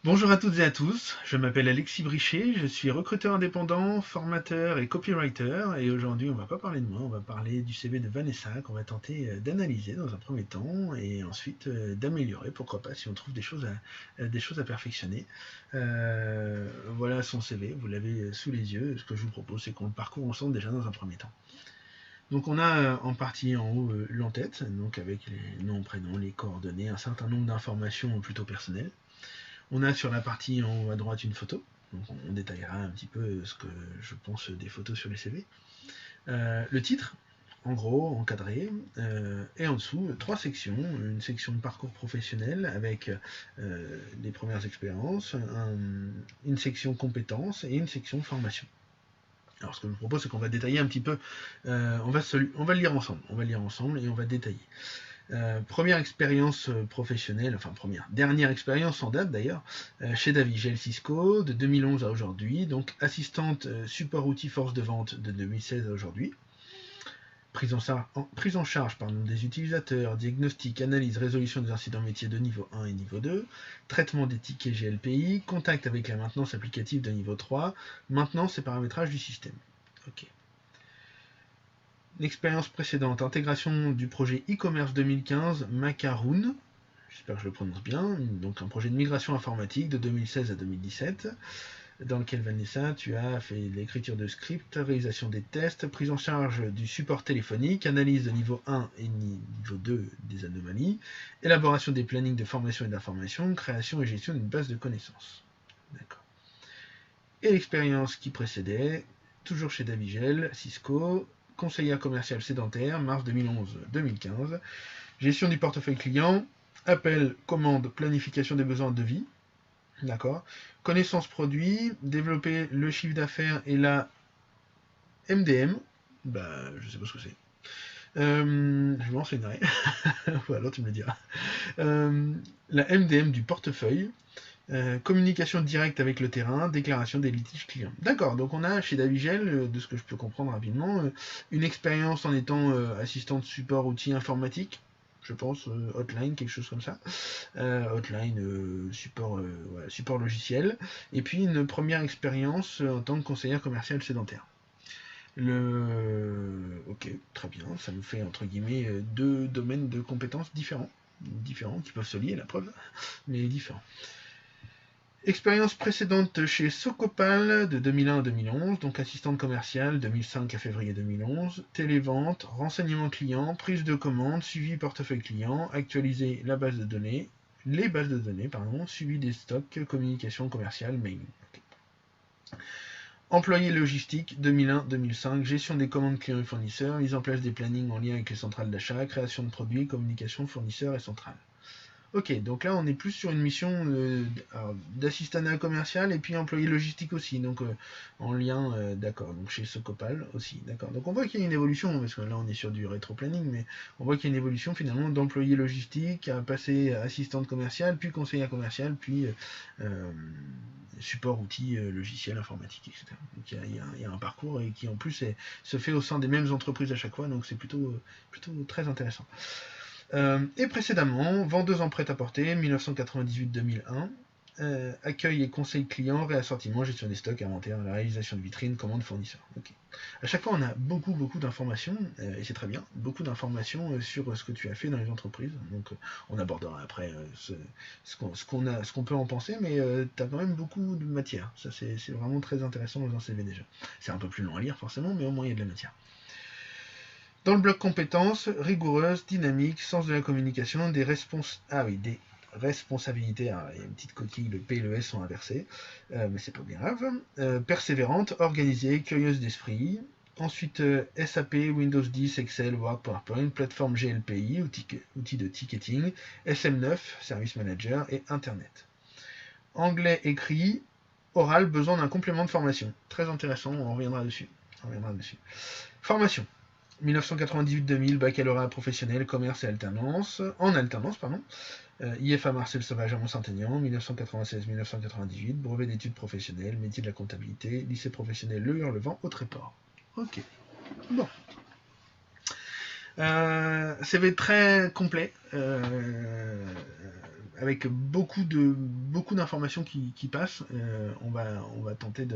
Bonjour à toutes et à tous, je m'appelle Alexis Brichet, je suis recruteur indépendant, formateur et copywriter et aujourd'hui on va pas parler de moi, on va parler du CV de Vanessa qu'on va tenter d'analyser dans un premier temps et ensuite d'améliorer, pourquoi pas si on trouve des choses à perfectionner. Voilà son CV, vous l'avez sous les yeux, ce que je vous propose c'est qu'on le parcourt ensemble déjà dans un premier temps. Donc on a en partie en haut l'entête, donc avec les noms, prénoms, les coordonnées, un certain nombre d'informations plutôt personnelles. On a sur la partie en haut à droite une photo, donc on détaillera un petit peu ce que je pense des photos sur les CV. Le titre, en gros, encadré, et en dessous, trois sections, une section de parcours professionnel avec les premières expériences, une section compétences et une section formation. Alors ce que je vous propose, c'est qu'on va détailler un petit peu, on va le lire ensemble et on va détailler. Première expérience professionnelle, enfin dernière expérience en date d'ailleurs, chez Davigel Cisco de 2011 à aujourd'hui, donc assistante support outil force de vente de 2016 à aujourd'hui. Prise en charge des utilisateurs, diagnostic, analyse, résolution des incidents métiers de niveau 1 et niveau 2, traitement des tickets GLPI, contact avec la maintenance applicative de niveau 3, maintenance et paramétrage du système. Ok. L'expérience précédente, intégration du projet e-commerce 2015 Macaroon, j'espère que je le prononce bien, donc un projet de migration informatique de 2016 à 2017, dans lequel Vanessa, tu as fait l'écriture de scripts, réalisation des tests, prise en charge du support téléphonique, analyse de niveau 1 et niveau 2 des anomalies, élaboration des plannings de formation et d'information, création et gestion d'une base de connaissances. D'accord. Et l'expérience qui précédait, toujours chez Davigel, Cisco, conseillère commerciale sédentaire, mars 2011-2015, gestion du portefeuille client, appel, commande, planification des besoins de devis, d'accord, connaissance produit, développer le chiffre d'affaires et la MDM, bah je sais pas ce que c'est. Je m'enseignerai, ou alors tu me le diras. La MDM du portefeuille, communication directe avec le terrain, déclaration des litiges clients. D'accord, donc on a chez Davigel, de ce que je peux comprendre rapidement, une expérience en étant assistante support outil informatique, je pense, hotline, quelque chose comme ça. Hotline, support logiciel. Et puis une première expérience en tant que conseillère commerciale sédentaire. Ok, très bien, ça nous fait entre guillemets deux domaines de compétences différents qui peuvent se lier, la preuve, mais différents. Expérience précédente chez Socopal de 2001 à 2011, donc assistante commerciale 2005 à février 2011, télévente, renseignement client, prise de commande, suivi portefeuille client, actualiser les bases de données, suivi des stocks, communication commerciale, mail. Okay. Employé logistique 2001-2005, gestion des commandes clients et fournisseurs, mise en place des plannings en lien avec les centrales d'achat, création de produits, communication fournisseurs et centrales. Ok, donc là on est plus sur une mission d'assistanat commercial et puis employé logistique aussi, donc en lien, d'accord, donc chez Socopal aussi, d'accord. Donc on voit qu'il y a une évolution, parce que là on est sur du rétro-planning, mais on voit qu'il y a une évolution finalement d'employé logistique à passer assistante commerciale, puis conseillère commerciale, puis support outils logiciel informatique, etc. Donc il y a un parcours et qui en plus se fait au sein des mêmes entreprises à chaque fois, donc c'est plutôt très intéressant. Et précédemment, vendeuse en prêt-à-porter, 1998-2001, accueil et conseil client, réassortiment, gestion des stocks, inventaire, la réalisation de vitrines, commande fournisseur. Okay. À chaque fois, on a beaucoup d'informations, et c'est très bien, beaucoup d'informations sur ce que tu as fait dans les entreprises. Donc, on abordera après ce qu'on peut en penser, mais tu as quand même beaucoup de matière. Ça, c'est vraiment très intéressant dans un CV déjà. C'est un peu plus long à lire, forcément, mais au moins, il y a de la matière. Dans le bloc compétences, rigoureuse, dynamique, sens de la communication, des responsabilités. Alors, il y a une petite coquille, le P et le S sont inversés, mais c'est pas bien grave. Persévérante, organisée, curieuse d'esprit. Ensuite, SAP, Windows 10, Excel, Word, PowerPoint, plateforme GLPI, outils de ticketing, SM9, Service Manager et Internet. Anglais écrit, oral, besoin d'un complément de formation. Très intéressant, on reviendra dessus. Formation. 1998-2000, baccalauréat professionnel, commerce et alternance, IFA Marcel Sauvage à Mont-Saint-Aignan, 1996-1998, brevet d'études professionnelles, métier de la comptabilité, lycée professionnel Le Hurlevent au Tréport. Ok. Bon. CV très complet. avec beaucoup d'informations qui passent, on va tenter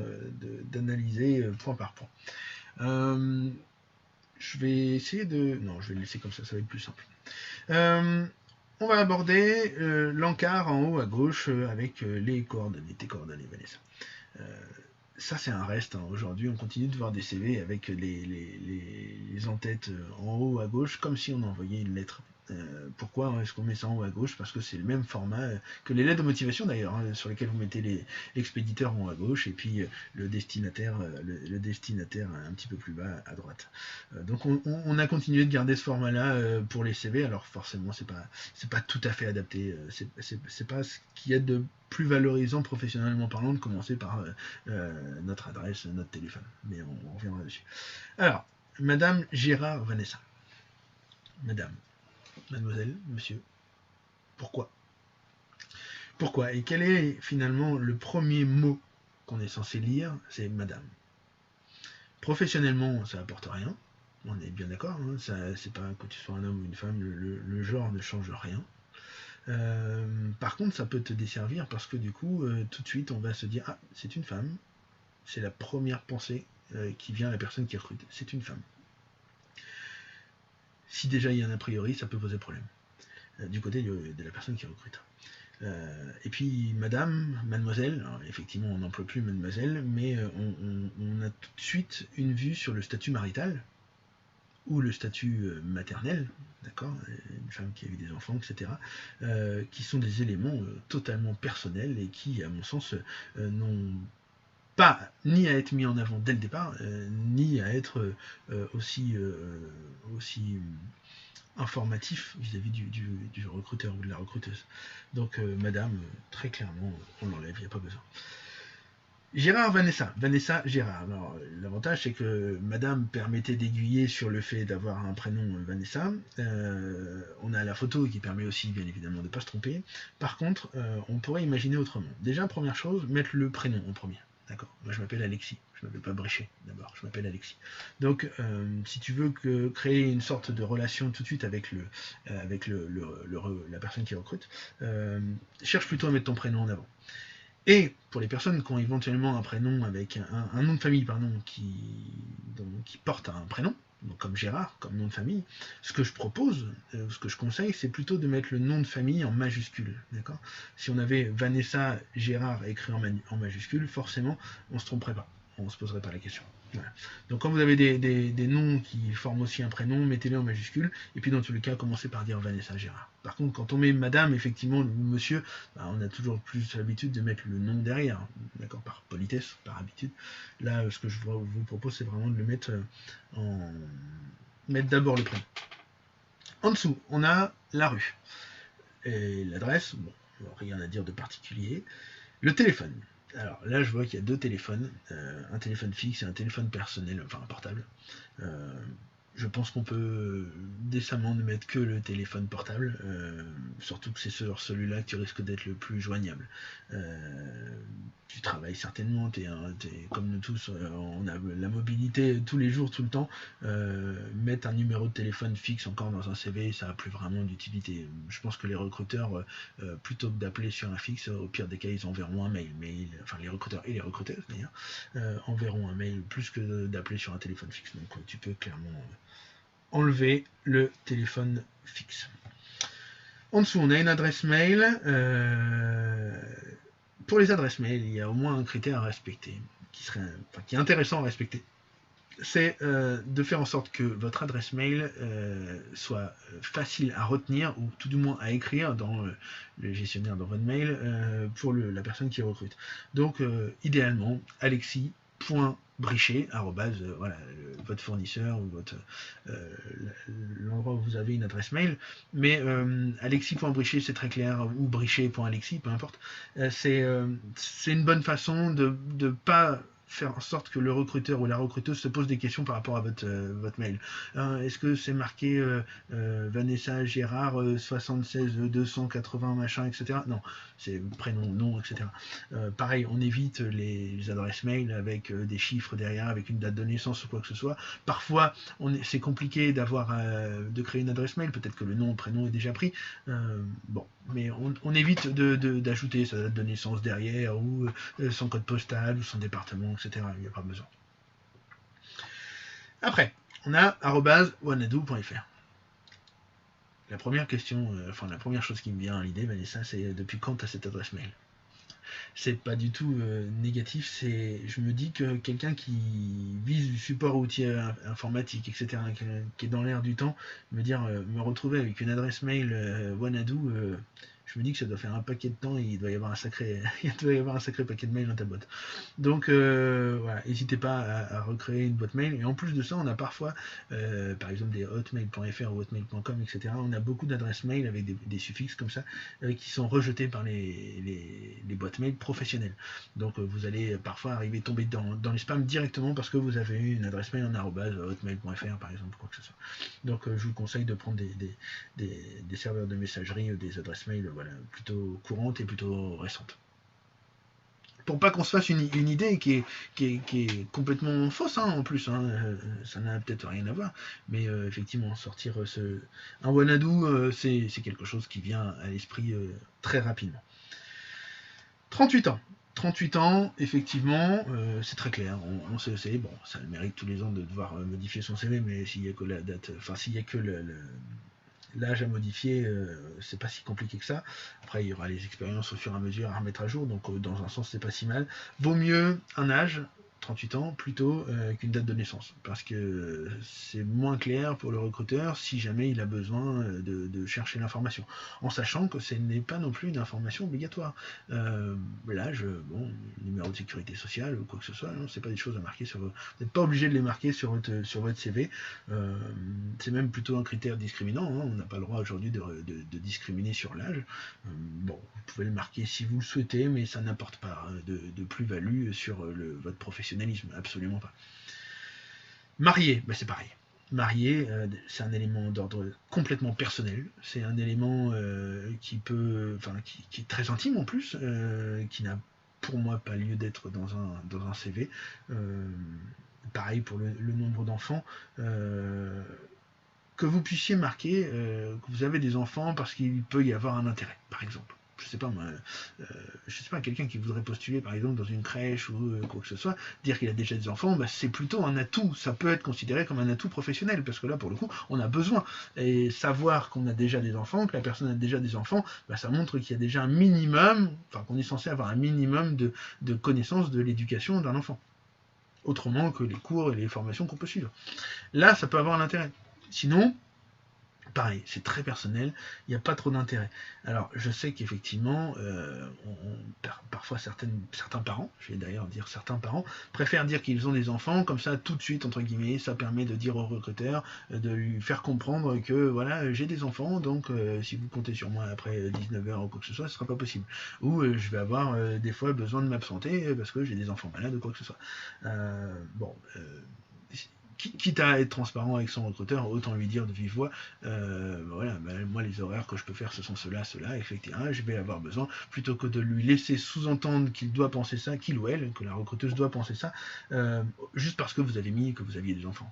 d'analyser point par point. Je vais essayer de... Non, je vais le laisser comme ça va être plus simple. On va aborder l'encart en haut à gauche avec les coordonnées, tes coordonnées, Vanessa. Ça, c'est un reste. Hein. Aujourd'hui, on continue de voir des CV avec les en-têtes en haut à gauche, comme si on envoyait une lettre. Pourquoi est-ce qu'on met ça en haut à gauche? Parce que c'est le même format que les lettres de motivation d'ailleurs, hein, sur lesquelles vous mettez l'expéditeur en haut à gauche et puis le destinataire un petit peu plus bas à droite. Donc on a continué de garder ce format-là pour les CV. Alors forcément, c'est pas tout à fait adapté. C'est pas ce qu'il y a de plus valorisant professionnellement parlant de commencer par notre adresse, notre téléphone. Mais on reviendra dessus. Alors, Madame Gérard Vanessa. Madame. Mademoiselle, monsieur, pourquoi? Pourquoi? Et quel est finalement le premier mot qu'on est censé lire? C'est madame. Professionnellement, ça apporte rien, on est bien d'accord, hein, c'est pas que tu sois un homme ou une femme, le genre ne change rien. Par contre, ça peut te desservir parce que du coup, tout de suite, on va se dire, ah, c'est une femme, c'est la première pensée qui vient à la personne qui recrute, c'est une femme. Si déjà il y a un a priori, ça peut poser problème du côté de la personne qui recrute. Et puis madame, mademoiselle, alors, effectivement on n'emploie plus mademoiselle, mais on a tout de suite une vue sur le statut marital ou le statut maternel, d'accord, une femme qui a eu des enfants, etc., qui sont des éléments totalement personnels et qui, à mon sens, n'ont pas ni à être mis en avant dès le départ, ni à être aussi informatif vis-à-vis du recruteur ou de la recruteuse. Donc madame, très clairement, on l'enlève, il n'y a pas besoin. Gérard Vanessa, Vanessa Gérard. Alors l'avantage c'est que madame permettait d'aiguiller sur le fait d'avoir un prénom Vanessa. On a la photo qui permet aussi bien évidemment de ne pas se tromper. Par contre, on pourrait imaginer autrement. Déjà, première chose, mettre le prénom en premier. D'accord. Moi je m'appelle Alexis, je ne m'appelle pas Brichet d'abord, je m'appelle Alexis. Donc si tu veux créer une sorte de relation tout de suite avec la personne qui recrute, cherche plutôt à mettre ton prénom en avant. Et pour les personnes qui ont éventuellement un prénom avec un nom de famille qui porte un prénom, donc comme Gérard, comme nom de famille, ce que je propose, ce que je conseille, c'est plutôt de mettre le nom de famille en majuscule. D'accord ? Si on avait Vanessa Gérard écrit en majuscule, forcément, on ne se tromperait pas. On ne se poserait pas la question. Voilà. Donc quand vous avez des noms qui forment aussi un prénom, mettez-les en majuscule, et puis dans tous les cas, commencez par dire Vanessa Gérard. Par contre, quand on met madame, effectivement, ou monsieur, on a toujours plus l'habitude de mettre le nom derrière, d'accord, par politesse, par habitude. Là, ce que je vous propose, c'est vraiment de le mettre mettre d'abord le prénom. En dessous, on a la rue. Et l'adresse, bon, rien à dire de particulier. Le téléphone. Alors là, je vois qu'il y a deux téléphones, un téléphone fixe et un téléphone personnel, enfin un portable. Je pense qu'on peut décemment ne mettre que le téléphone portable, surtout que c'est sur celui-là que tu risques d'être le plus joignable. Tu travailles certainement, t'es comme nous tous, on a la mobilité tous les jours, tout le temps. Mettre un numéro de téléphone fixe encore dans un CV, ça n'a plus vraiment d'utilité. Je pense que les recruteurs, plutôt que d'appeler sur un fixe, au pire des cas, ils enverront un mail. Enfin, les recruteurs et les recruteuses d'ailleurs, enverront un mail plus que d'appeler sur un téléphone fixe. Donc tu peux clairement enlever le téléphone fixe. En dessous, on a une adresse mail. Pour les adresses mail, il y a au moins un critère à respecter, qui est intéressant à respecter. C'est de faire en sorte que votre adresse mail soit facile à retenir, ou tout du moins à écrire dans le gestionnaire dans votre mail pour la personne qui recrute. Donc, idéalement, alexis.brichet, voilà, votre fournisseur ou l'endroit où vous avez une adresse mail, mais alexis.brichet c'est très clair, ou brichet.alexis, peu importe. C'est une bonne façon de pas faire en sorte que le recruteur ou la recruteuse se pose des questions par rapport à votre mail. Est-ce que c'est marqué Vanessa Gérard 76 280 machin, etc. Non, c'est prénom, nom, etc. Pareil, on évite les adresses mail avec des chiffres derrière, avec une date de naissance ou quoi que ce soit. Parfois, c'est compliqué de créer une adresse mail, peut-être que le nom, le prénom est déjà pris. Bon, mais on évite d'ajouter sa date de naissance derrière, ou son code postal, ou son département, etc. Il n'y a pas besoin. Après, on a @wanadoo.fr. La première question, la première chose qui me vient à l'idée, Vanessa, c'est depuis quand tu as cette adresse mail? C'est pas du tout négatif, je me dis que quelqu'un qui vise du support routier informatique, etc., qui est dans l'air du temps, me retrouver avec une adresse mail Wanadoo, je me dis que ça doit faire un paquet de temps et il doit y avoir un sacré paquet de mails dans ta boîte. Donc voilà, n'hésitez pas à recréer une boîte mail. Et en plus de ça, on a parfois, par exemple des hotmail.fr ou hotmail.com, etc. On a beaucoup d'adresses mail avec des suffixes comme ça qui sont rejetés par les boîtes mail professionnelles. Donc vous allez parfois tomber dans les spams directement parce que vous avez eu une adresse mail en @hotmail.fr par exemple, quoi que ce soit. Donc je vous conseille de prendre des serveurs de messagerie ou des adresses mail plutôt courantes et plutôt récentes. Pour pas qu'on se fasse une idée qui est complètement fausse, en plus, ça n'a peut-être rien à voir, mais effectivement, sortir un Wanadoo, c'est quelque chose qui vient à l'esprit très rapidement. 38 ans. 38 ans, effectivement, c'est très clair, on sait, bon, ça mérite tous les ans de devoir modifier son CV, mais s'il n'y a que la date, s'il n'y a que l'âge à modifier, c'est pas si compliqué que ça. Après, il y aura les expériences au fur et à mesure à remettre à jour, donc dans un sens, c'est pas si mal. Vaut mieux un âge, 38 ans, plutôt qu'une date de naissance, parce que c'est moins clair pour le recruteur si jamais il a besoin de chercher l'information, en sachant que ce n'est pas non plus une information obligatoire. L'âge, bon, numéro de sécurité sociale ou quoi que ce soit, c'est pas des choses à marquer vous n'êtes pas obligé de les marquer sur votre CV. C'est même plutôt un critère discriminant, on n'a pas le droit aujourd'hui de discriminer sur l'âge. Bon, vous pouvez le marquer si vous le souhaitez, mais ça n'apporte pas de plus-value sur votre professionnalisme, absolument pas. Marié, c'est pareil. Marié, c'est un élément d'ordre complètement personnel, c'est un élément qui est très intime en plus, qui n'a pour moi pas lieu d'être dans un CV. Pareil pour le nombre d'enfants. Que vous puissiez marquer que vous avez des enfants parce qu'il peut y avoir un intérêt, par exemple. Je sais pas, quelqu'un qui voudrait postuler par exemple dans une crèche ou quoi que ce soit, dire qu'il a déjà des enfants, c'est plutôt un atout, ça peut être considéré comme un atout professionnel, parce que là pour le coup on a besoin, et savoir qu'on a déjà des enfants, que la personne a déjà des enfants, ça montre qu'il y a déjà un minimum, qu'on est censé avoir un minimum de connaissance de l'éducation d'un enfant, autrement que les cours et les formations qu'on peut suivre. Là ça peut avoir un intérêt, sinon pareil, c'est très personnel, il n'y a pas trop d'intérêt. Alors, je sais qu'effectivement, parfois certains parents, je vais d'ailleurs dire certains parents, préfèrent dire qu'ils ont des enfants, comme ça, tout de suite, entre guillemets, ça permet de dire au recruteur, de lui faire comprendre que, voilà, j'ai des enfants, donc si vous comptez sur moi après 19h ou quoi que ce soit, ce ne sera pas possible. Ou je vais avoir des fois besoin de m'absenter parce que j'ai des enfants malades ou quoi que ce soit. Quitte à être transparent avec son recruteur, autant lui dire de vive voix, moi les horaires que je peux faire ce sont ceux-là, etc. Je vais avoir besoin, plutôt que de lui laisser sous-entendre qu'il doit penser ça, qu'il ou elle, que la recruteuse doit penser ça, juste parce que vous avez mis que vous aviez des enfants.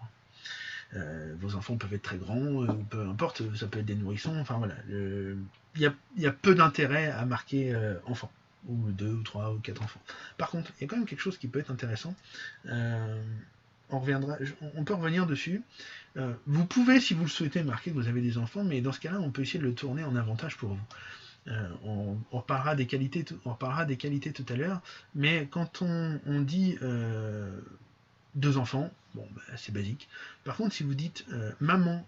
Vos enfants peuvent être très grands, peu importe, ça peut être des nourrissons, il y a peu d'intérêt à marquer enfant, ou 2 ou 3 ou 4 enfants. Par contre, il y a quand même quelque chose qui peut être intéressant. On peut revenir dessus. Vous pouvez, si vous le souhaitez, marquer que vous avez des enfants, mais dans ce cas-là, on peut essayer de le tourner en avantage pour vous. On reparlera des qualités tout à l'heure, mais quand on dit 2 enfants, c'est basique. Par contre, si vous dites maman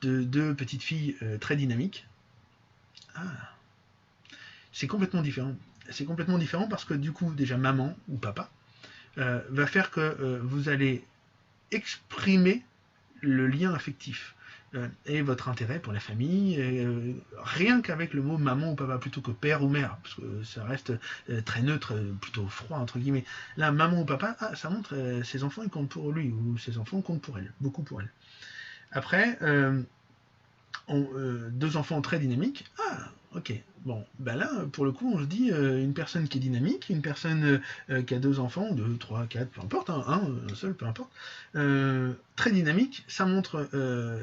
de 2 petites filles très dynamiques, c'est complètement différent. C'est complètement différent parce que du coup, déjà maman ou papa va faire que vous allez exprimer le lien affectif. et votre intérêt pour la famille, rien qu'avec le mot maman ou papa plutôt que père ou mère, parce que ça reste très neutre, plutôt froid entre guillemets. Là, maman ou papa, ça montre ses enfants ils comptent pour lui ou ses enfants comptent pour elle, beaucoup pour elle. Après, deux enfants très dynamiques. Ok. Bon, ben là, pour le coup, on se dit une personne qui est dynamique, une personne qui a deux enfants, deux, trois, quatre, peu importe, hein, un seul, peu importe, très dynamique, ça montre,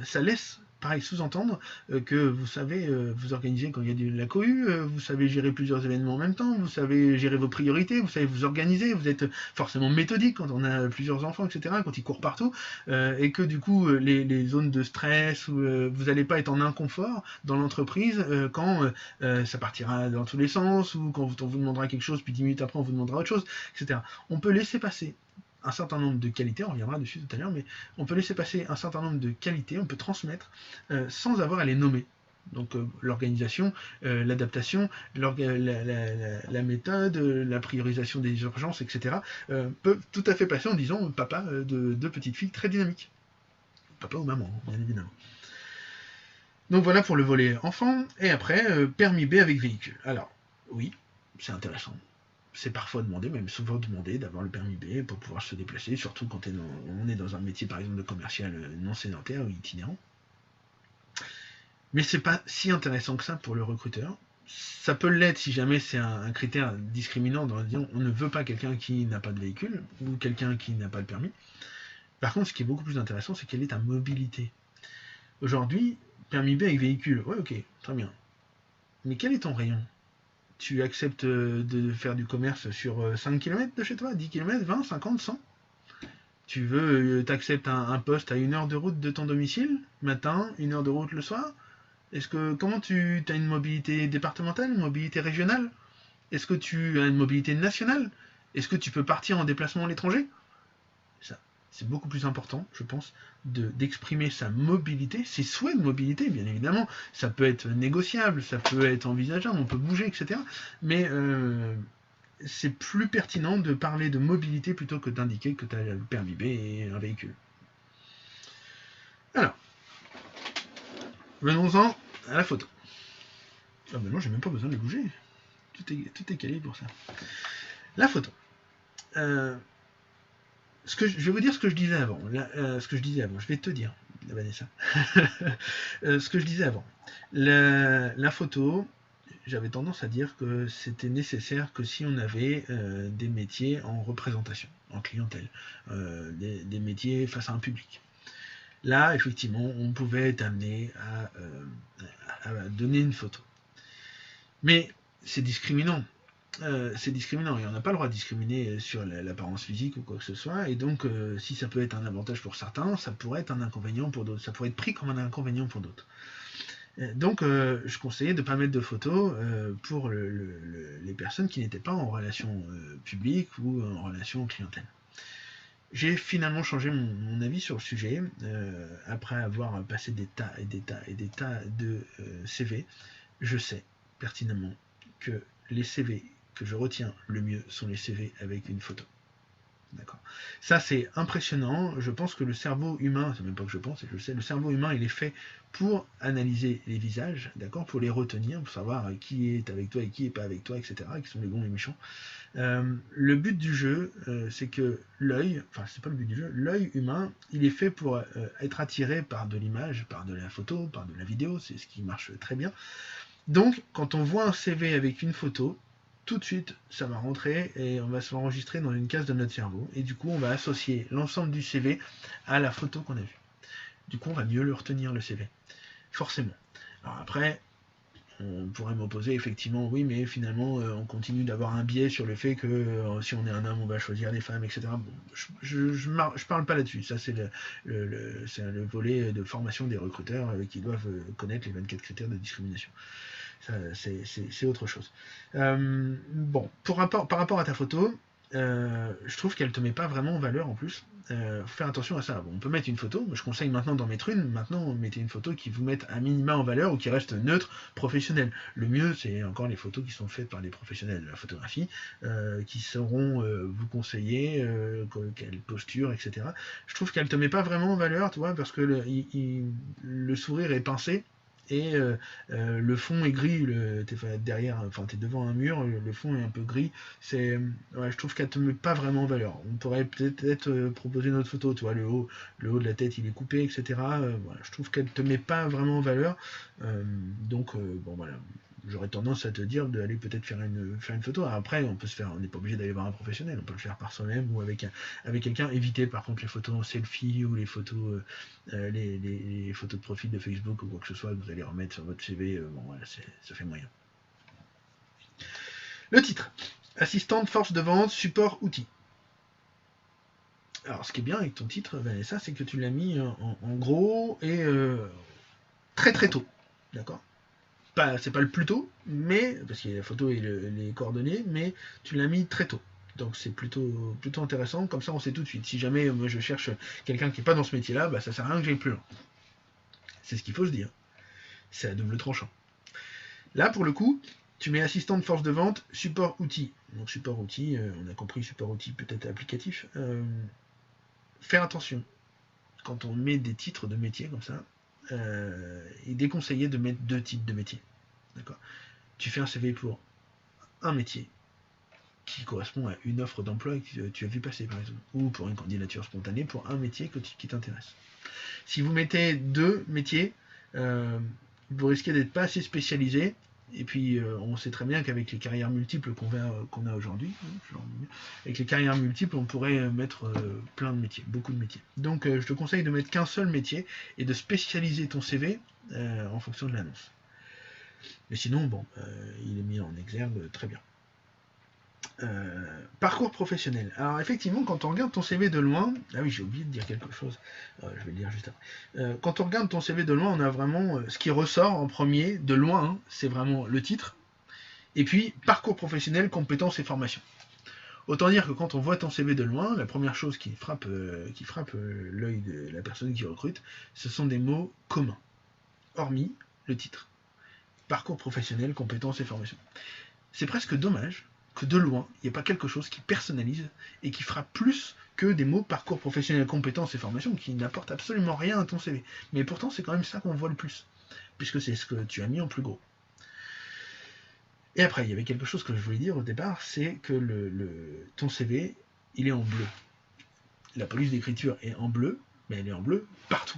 ça laisse, pareil, sous-entendre que vous savez vous organiser quand il y a de la cohue, vous savez gérer plusieurs événements en même temps, vous savez gérer vos priorités, vous savez vous organiser, vous êtes forcément méthodique quand on a plusieurs enfants, etc., quand ils courent partout, et que du coup, les zones de stress, où vous n'allez pas être en inconfort dans l'entreprise quand ça partira dans tous les sens, ou quand on vous demandera quelque chose, puis 10 minutes après on vous demandera autre chose, etc. On peut laisser passer un certain nombre de qualités, on reviendra dessus tout à l'heure, mais on peut laisser passer un certain nombre de qualités, on peut transmettre sans avoir à les nommer. Donc l'organisation, l'adaptation, la méthode, la priorisation des urgences, etc. Peuvent tout à fait passer en disant papa de deux petites filles très dynamiques. Papa ou maman, bien évidemment. Donc voilà pour le volet enfant, et après, permis B avec véhicule. Alors, oui, c'est intéressant. C'est parfois demandé, même souvent demandé, d'avoir le permis B pour pouvoir se déplacer, surtout quand on est dans un métier, par exemple, de commercial non sédentaire ou itinérant. Mais c'est pas si intéressant que ça pour le recruteur. Ça peut l'être si jamais c'est un critère discriminant dans le disant on ne veut pas quelqu'un qui n'a pas de véhicule ou quelqu'un qui n'a pas le permis. Par contre, ce qui est beaucoup plus intéressant, c'est quelle est ta mobilité. Aujourd'hui, permis B avec véhicule, ouais, ok, très bien. Mais quel est ton rayon? Tu acceptes de faire du commerce sur 5 km de chez toi, 10 km, 20, 50, 100? Tu veux, t'acceptes un poste à 1 heure de route de ton domicile, matin, 1 heure de route le soir? Comment tu as une mobilité départementale, une mobilité régionale? Est-ce que tu as une mobilité nationale? Est-ce que tu peux partir en déplacement à l'étranger? Ça, c'est beaucoup plus important, je pense, d'exprimer sa mobilité, ses souhaits de mobilité, bien évidemment. Ça peut être négociable, ça peut être envisageable, on peut bouger, etc. Mais c'est plus pertinent de parler de mobilité plutôt que d'indiquer que tu as le permis B et un véhicule. Alors, venons-en à la photo. Ah ben non, j'ai même pas besoin de bouger. Tout est calé pour ça. La photo. Je vais vous dire ce que je disais avant. Je vais te dire, Vanessa. Ce que je disais avant. La photo, j'avais tendance à dire que c'était nécessaire que si on avait des métiers en représentation, en clientèle, des métiers face à un public. Là, effectivement, on pouvait être amené à donner une photo. Mais c'est discriminant. Et on n'a pas le droit de discriminer sur l'apparence physique ou quoi que ce soit, et donc si ça peut être un avantage pour certains, ça pourrait être un inconvénient pour d'autres, ça pourrait être pris comme un inconvénient pour d'autres. Donc je conseillais de ne pas mettre de photos pour les personnes qui n'étaient pas en relation publique ou en relation clientèle. J'ai finalement changé mon avis sur le sujet après avoir passé des tas et des tas et des tas de CV. Je sais pertinemment que les CV que je retiens le mieux sont les CV avec une photo. D'accord. Ça, c'est impressionnant. Je pense que le cerveau humain, c'est même pas que je pense, je sais, le cerveau humain, il est fait pour analyser les visages, d'accord, pour les retenir, pour savoir qui est avec toi et qui est pas avec toi, etc., qui sont les bons et les méchants. Le but du jeu, c'est que l'œil, enfin, c'est pas le but du jeu, l'œil humain, il est fait pour être attiré par de l'image, par de la photo, par de la vidéo, c'est ce qui marche très bien. Donc, quand on voit un CV avec une photo, tout de suite, ça va rentrer et on va se l'enregistrer dans une case de notre cerveau. Et du coup, on va associer l'ensemble du CV à la photo qu'on a vue. Du coup, on va mieux le retenir, le CV. Forcément. Alors après, on pourrait m'opposer effectivement, oui, mais finalement, on continue d'avoir un biais sur le fait que si on est un homme, on va choisir les femmes, etc. Bon, je parle pas là-dessus. Ça, c'est le volet de formation des recruteurs qui doivent connaître les 24 critères de discrimination. Ça, c'est autre chose. Bon, par rapport à ta photo, je trouve qu'elle te met pas vraiment en valeur en plus. Faut faire attention à ça. Bon, on peut mettre une photo, je conseille maintenant d'en mettre une. Maintenant, mettez une photo qui vous mette un minima en valeur ou qui reste neutre, professionnelle. Le mieux, c'est encore les photos qui sont faites par des professionnels de la photographie, qui sauront vous conseiller quelle posture, etc. Je trouve qu'elle te met pas vraiment en valeur, tu vois, parce que le sourire est pincé. Et le fond est gris, t'es derrière, enfin t'es devant un mur, le fond est un peu gris. Ouais, je trouve qu'elle te met pas vraiment en valeur. On pourrait peut-être proposer une autre photo, tu vois, le haut de la tête il est coupé, etc. Voilà, je trouve qu'elle te met pas vraiment en valeur. Donc bon voilà, j'aurais tendance à te dire d'aller peut-être faire une photo. Après, on n'est pas obligé d'aller voir un professionnel, on peut le faire par soi-même ou avec quelqu'un. Évitez par contre les photos en selfie ou les photos, les photos de profil de Facebook ou quoi que ce soit que vous allez remettre sur votre CV. Bon voilà, ça fait moyen. Le titre. Assistante force de vente, support outil. Alors, ce qui est bien avec ton titre, Vanessa, c'est que tu l'as mis en gros et très très tôt. D'accord. C'est pas le plus tôt, mais parce qu'il y a la photo et les coordonnées, mais tu l'as mis très tôt. Donc c'est plutôt intéressant, comme ça on sait tout de suite. Si jamais moi je cherche quelqu'un qui n'est pas dans ce métier-là, ça sert à rien que j'aille plus loin. C'est ce qu'il faut se dire. C'est à double tranchant. Là pour le coup, tu mets assistant de force de vente, support outil. Donc support outil, on a compris support outil peut-être applicatif. Faire attention quand on met des titres de métier comme ça. Il est déconseillé de mettre 2 types de métiers. D'accord. Tu fais un CV pour un métier qui correspond à une offre d'emploi que tu as vu passer par exemple, ou pour une candidature spontanée pour un métier qui t'intéresse. Si vous mettez 2 métiers, vous risquez d'être pas assez spécialisé. Et puis on sait très bien qu'avec les carrières multiples qu'on a aujourd'hui, avec les carrières multiples, on pourrait mettre plein de métiers, beaucoup de métiers. Donc je te conseille de mettre qu'un seul métier et de spécialiser ton CV en fonction de l'annonce. Mais sinon, bon, il est mis en exergue très bien. Parcours professionnel. Alors effectivement, quand on regarde ton CV de loin, ah oui, j'ai oublié de dire quelque chose, je vais le dire juste après. Quand on regarde ton CV de loin, on a vraiment ce qui ressort en premier, de loin, hein, c'est vraiment le titre, et puis parcours professionnel, compétences et formations. Autant dire que quand on voit ton CV de loin, la première chose qui frappe l'œil de la personne qui recrute, ce sont des mots communs, hormis le titre. Parcours professionnel, compétences et formations. C'est presque dommage que de loin, il n'y ait pas quelque chose qui personnalise et qui fera plus que des mots parcours professionnel, compétences et formations qui n'apportent absolument rien à ton CV. Mais pourtant, c'est quand même ça qu'on voit le plus, puisque c'est ce que tu as mis en plus gros. Et après, il y avait quelque chose que je voulais dire au départ, c'est que ton CV, il est en bleu. La police d'écriture est en bleu, mais elle est en bleu partout.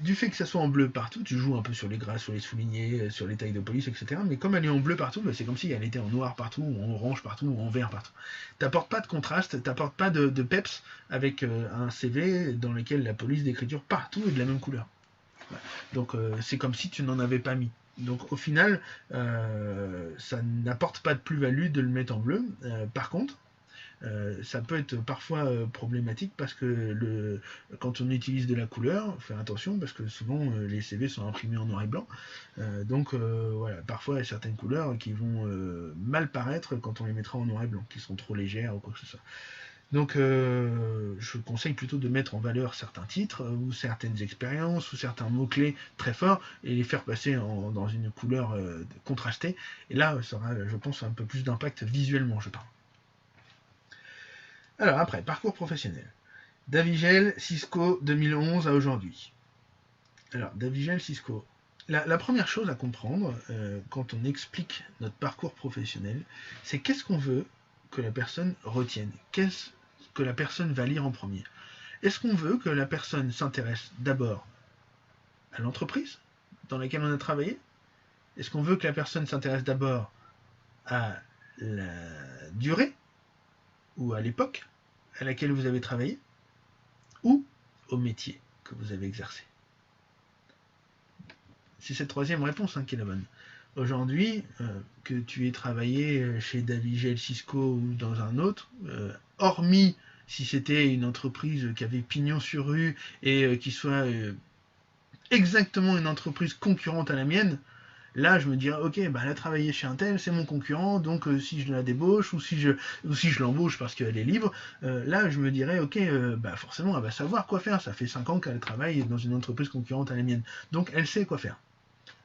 Du fait que ça soit en bleu partout, tu joues un peu sur les grâces, sur les soulignés, sur les tailles de police, etc. Mais comme elle est en bleu partout, c'est comme si elle était en noir partout, ou en orange partout, ou en vert partout. T'apportes pas de contraste, t'apportes pas de peps avec un CV dans lequel la police d'écriture partout est de la même couleur. Ouais. Donc c'est comme si tu n'en avais pas mis. Donc au final, ça n'apporte pas de plus-value de le mettre en bleu. Par contre, ça peut être parfois problématique parce que quand on utilise de la couleur, faire attention parce que souvent les CV sont imprimés en noir et blanc. Donc voilà, parfois il y a certaines couleurs qui vont mal paraître quand on les mettra en noir et blanc, qui seront trop légères ou quoi que ce soit. Donc je conseille plutôt de mettre en valeur certains titres ou certaines expériences ou certains mots-clés très forts et les faire passer dans une couleur contrastée. Et là, ça aura, je pense, un peu plus d'impact visuellement, je parle. Alors après, parcours professionnel. Davigel, Cisco, 2011 à aujourd'hui. Alors, Davigel, Cisco. La première chose à comprendre quand on explique notre parcours professionnel, c'est qu'est-ce qu'on veut que la personne retienne. Qu'est-ce que la personne va lire en premier. Est-ce qu'on veut que la personne s'intéresse d'abord à l'entreprise dans laquelle on a travaillé? Est-ce qu'on veut que la personne s'intéresse d'abord à la durée ou à l'époque à laquelle vous avez travaillé ou au métier que vous avez exercé? C'est cette troisième réponse qui est la bonne. Aujourd'hui, que tu aies travaillé chez Davigel, Cisco ou dans un autre, hormis si c'était une entreprise qui avait pignon sur rue et qui soit exactement une entreprise concurrente à la mienne, Là, je me dirais, ok, bah, elle a travaillé chez Intel, c'est mon concurrent, donc si je la débauche ou si je l'embauche parce qu'elle est libre, là, je me dirais, ok, bah, forcément, elle va savoir quoi faire. Ça fait 5 ans qu'elle travaille dans une entreprise concurrente à la mienne. Donc, elle sait quoi faire.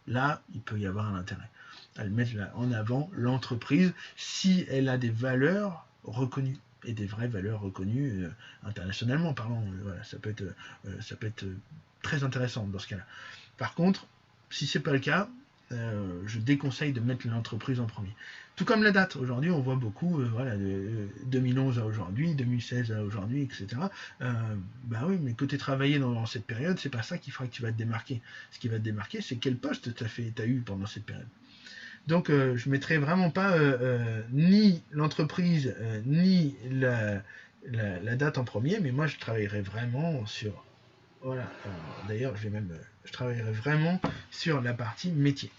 Là, il peut y avoir un intérêt à mettre en avant l'entreprise si elle a des valeurs reconnues et des vraies valeurs reconnues internationalement parlant. Voilà, ça peut être très intéressant dans ce cas-là. Par contre, si c'est pas le cas, je déconseille de mettre l'entreprise en premier. Tout comme la date. Aujourd'hui, on voit beaucoup, voilà, de 2011 à aujourd'hui, 2016 à aujourd'hui, etc. Bah oui, mais que tu aies travaillé dans cette période, c'est pas ça qui fera que tu vas te démarquer. Ce qui va te démarquer, c'est quel poste tu as eu pendant cette période. Donc, je ne mettrai vraiment pas ni l'entreprise, ni la date en premier, mais moi, je travaillerai vraiment sur... Voilà, d'ailleurs, je travaillerai vraiment sur la partie métier.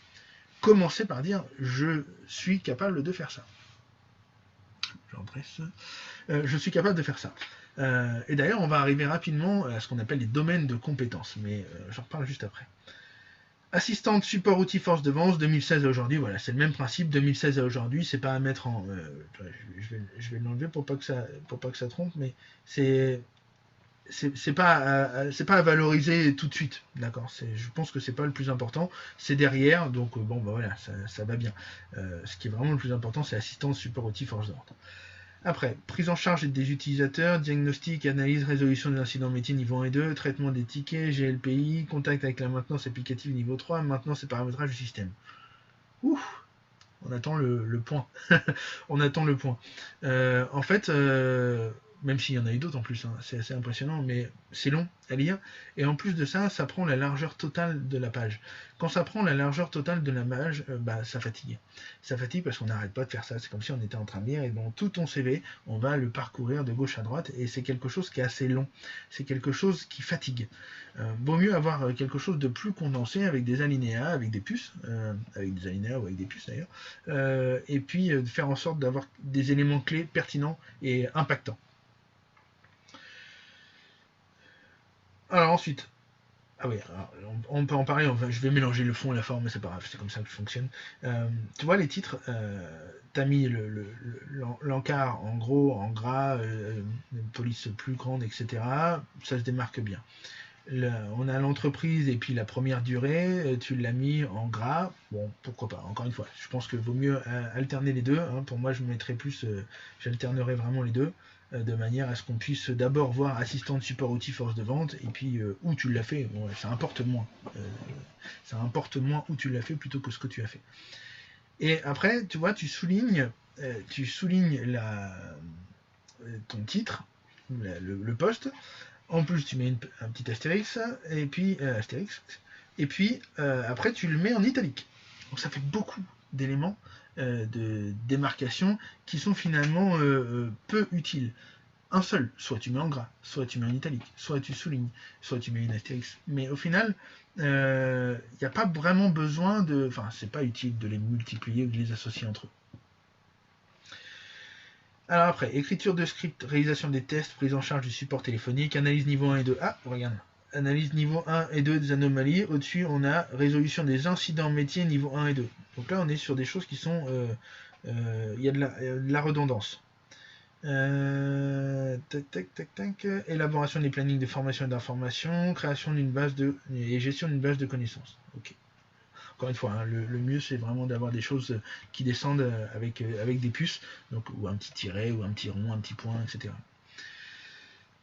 Commencer par dire, je suis capable de faire ça. Je suis capable de faire ça. Et d'ailleurs, on va arriver rapidement à ce qu'on appelle les domaines de compétences, mais j'en reparle juste après. Assistante support outil force de vente 2016 à aujourd'hui, voilà, c'est le même principe. 2016 à aujourd'hui, c'est pas à mettre en, je vais l'enlever pour pas que ça trompe, mais c'est pas à valoriser tout de suite, d'accord. Je pense que c'est pas le plus important, c'est derrière, donc bon bah voilà, ça va bien. Ce qui est vraiment le plus important, c'est assistance support outil force de vente. Après, prise en charge des utilisateurs, diagnostic, analyse, résolution des incidents métiers niveau 1 et 2, traitement des tickets, GLPI, contact avec la maintenance applicative niveau 3, maintenance et paramétrage du système. Ouf, on attend le point. On attend le point. En fait, même s'il y en a eu d'autres en plus, hein, c'est assez impressionnant, mais c'est long à lire. Et en plus de ça, ça prend la largeur totale de la page. Quand ça prend la largeur totale de la page, bah, ça fatigue. Ça fatigue parce qu'on n'arrête pas de faire ça. C'est comme si on était en train de lire et dans tout ton CV, on va le parcourir de gauche à droite et c'est quelque chose qui est assez long. C'est quelque chose qui fatigue. Vaut mieux avoir quelque chose de plus condensé avec des alinéas, avec des puces, avec des alinéas ou avec des puces d'ailleurs, et puis faire en sorte d'avoir des éléments clés pertinents et impactants. Alors ensuite, ah oui, alors, on peut en parler, je vais mélanger le fond et la forme, mais c'est pas grave, c'est comme ça que je fonctionne. Tu vois les titres, t'as mis l'encart en gros, en gras, une police plus grande, etc. Ça se démarque bien. On a l'entreprise et puis la première durée, tu l'as mis en gras, bon, pourquoi pas, encore une fois, je pense qu'il vaut mieux alterner les deux, hein. Pour moi je mettrais plus, j'alternerais vraiment les deux, de manière à ce qu'on puisse d'abord voir assistant de support outil force de vente, et puis où tu l'as fait, bon, ça importe moins où tu l'as fait plutôt que ce que tu as fait. Et après, tu vois, tu soulignes ton titre, le poste. En plus, tu mets un petit astérix, et puis après, tu le mets en italique. Donc ça fait beaucoup d'éléments de démarcation qui sont finalement peu utiles. Un seul, soit tu mets en gras, soit tu mets en italique, soit tu soulignes, soit tu mets une astérix. Mais au final, il n'y a pas vraiment besoin de... Enfin, c'est pas utile de les multiplier ou de les associer entre eux. Alors après, écriture de script, réalisation des tests, prise en charge du support téléphonique, analyse niveau 1 et 2. Ah, regarde. Analyse niveau 1 et 2 des anomalies. Au-dessus, on a résolution des incidents métiers niveau 1 et 2. Donc là, on est sur des choses qui sont... Il y a de la redondance. Élaboration des plannings de formation et d'information, création d'une base et gestion d'une base de connaissances. Ok. Encore une fois, hein, le mieux c'est vraiment d'avoir des choses qui descendent avec des puces, donc, ou un petit tiret, ou un petit rond, un petit point, etc.